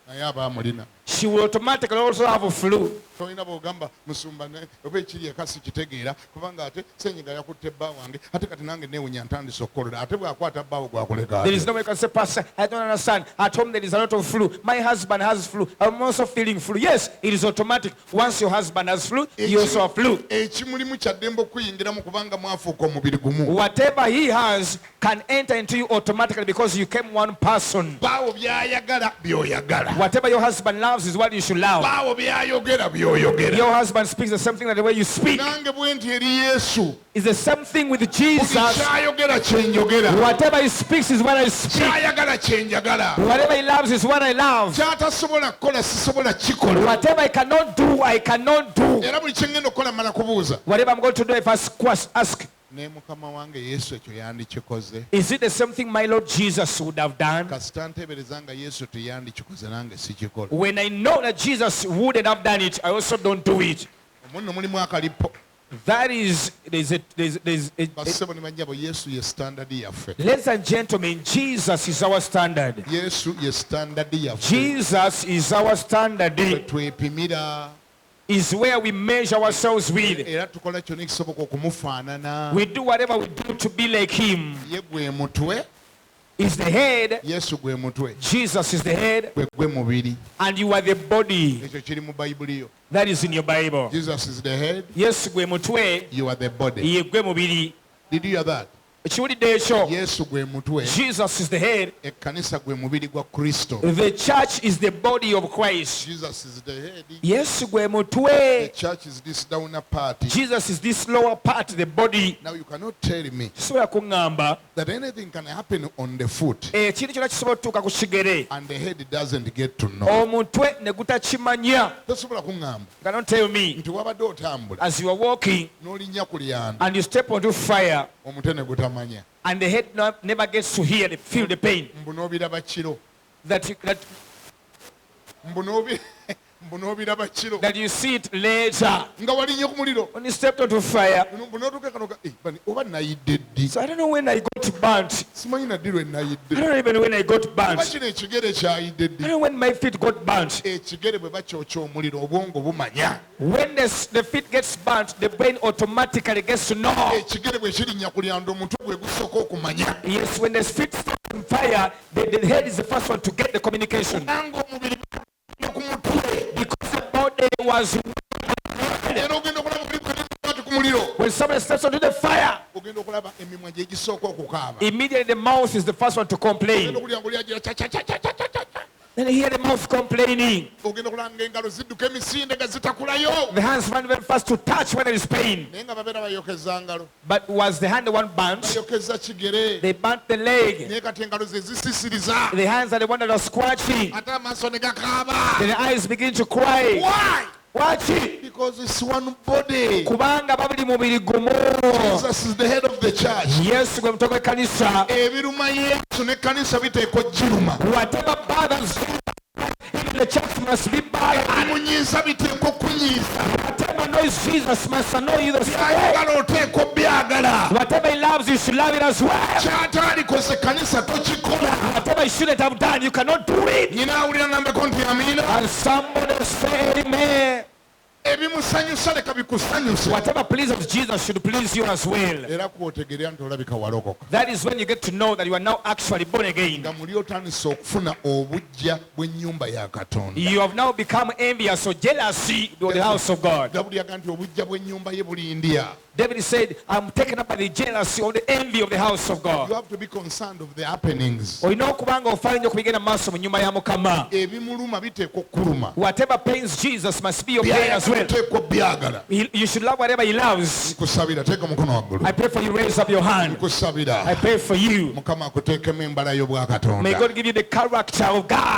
Naye aba amulina. She will automatically also have a flu. Tolina bw'ogamba musumba oba ekiri eka sikitegeera kubanga ate ssenyiga yakutte bba wange ate kati nange neewunya ntandise okukolera ate bw'akwata bbaawo gwakuleka There is no way you can say, Pastor, I don't understand. At home there is a lot of flu. My husband has flu. I'm also feeling flu. Yes, it is automatic. Once your husband has flu, you also have flu. Ekimulimu kyaddembe okuyingiramu kubanga mwafuuka omubiri gumu. Whatever he has can enter into you automatically because you came one person. Baawo by'ayagala by'oyagala. Whatever your husband loves is what you should love. Baawo by'ayogera by'oyogera. Your husband speaks the same thing like the way you speak. Nange bwe nti eri Yesu. It's the same thing with Buli Jesus. ky'ayogera kye njogera. Whatever he speaks is what I speak. Ky'ayagala kye njagala. Whatever he loves is what I love. Ky'atasobola kukola sisobola kikola. Whatever I cannot do, I cannot do. Era buli kye ngenda okukola mmala kubuuza. Whatever I'm going to do, if I ask, ne mukama wange yesu ekyo yandikikoze Is it the same thing my Lord Jesus would have done? kasita nteebereza nga yesu teyandikikoze nange sikikola When I know that Jesus wouldn't have done it, I also don't do it. omuno mulimu akalipo That is, there's a bassebo ne banyabo yesu ye standard yaffe ladies and gentlemen, Jesus is our standard. yesu ye standard yaffe Jesus is our standard. twepimira Is where we measure ourselves with. era tukola kyonna ekisoboka okumufaanana We do whatever we do to be like him. ye gwe mutwe Is the head. yesu gwe mutwe Jesus is the head. gwe mubiri And you are the body. ekyo kiri mu bayibuli yo That is in your Bible. jesus is the head Yes, gwe mutwe. you are the body Ye gwe mubiri. did you hear that Ekiwulidde ekyo. yesu gwe mutwe Jesus is the head. ekkanisa gwe mubiri gwa kristo The church is the body of Christ. jesus is the head Yes, gwe the mutwe. church is this downer part Jesus is this lower part, the body. now you cannot tell me Sobola kuŋŋamba that anything can happen on the foot ekintu kyonna kisobola okutuuka ku kigere and the head doesn't get to know omutwe ne gutakimanya. tosobola kuŋŋamba Cannot tell me nti wabadde otambula as you are walking n'olinnya ku lyanda and you step onto fire omutwe ne gutamanya and the head never gets to hear feel the pain mbu n'obiraba kiro that mbu n'obiraba kiro you see it later nga walinnye ku muliro when you stepped onto fire. mbu n'otuuka kanoga oba nayidde ddi So I don't know when I got burnt. simanyi naddi lwe I nayidde don't know even when I got oba burnt. kino ekigere kyayidde I ddi don't know when my feet got burnt. ekigere bwe bakyokya omuliro obwongo bumanya When the feet gets burnt, the brain automatically gets to know. ekigere bwe kirinnya ku lyanda omutwe gwe gusooka okumanya Yes, when the feet start on fire, the head is the first one to get the communication. kubanga omubiri ne ku mutwe Because the body was. era ogenda okulaba omubiri gukati ku muliro When somebody steps onto the fire, ogenda okulaba emimwa gye gisooka okukaaba immediately the mouth is the first one to ogenda complain. okulya nga olyagira cha Then you hear the mouth complaining. ogenda okulaba nga engalo zidduka emisinde nga zitakulayo The hands run very fast to touch when there is pain. naye nga babeera bayokeza ngalo But was the hand the one burnt? bayokeza kigere They burnt the leg. naye kati engalo ze zisisiriza The hands are the one that are squatching. ate amaaso ne gakaaba Then the eyes begin to cry. why Watch it. because it's one body Kubanga babuli mubiri gumu. jesus is the head of the church Yesu gwe mutwe gw'ekkanisa. ebiruma yesu n'ekkanisa biteekwa giruma Whatever bothers you, even the church must be bothered. bimunyiiza biteekwa okunyiiza Whatever annoys Jesus must annoy you the same way. byayagala oteekwa byagala Whatever he loves, you should love it as well. kyataalikoze ekkanisa tokikola Whatever you shouldn't have done, you cannot do it. nyina awulira nambeko nti amiina And somebody say amen. ebimusanyusa leka bikusanyuse Whatever pleases Jesus should please you as well. era kwotegerera nti olabika walokoka That is when you get to know that you are now actually born again. nga muli otandise okufuna obujja bw'ennyumba ya katonda You have now become envious or jealousy of the house of God. dawudi yaga nti obujja bw'ennyumba ye bulindya David said, I'm taken up by the jealousy or the envy of the house of you God. have to be concerned of the happenings Olina okubanga ofaayo nnyo kubigenda maaso mu nnyumba ya Mukama. ebimuluma biteekwa okkuluma Whatever pains Jesus must be your pain as well. biteekwa byagala You should love whatever he loves. kusabira teeka omukono waggulu I pray for you, raise up your hand. kusabira I pray for you. mukama akuteekemu embala y'obwakatonda May God give you the character of God.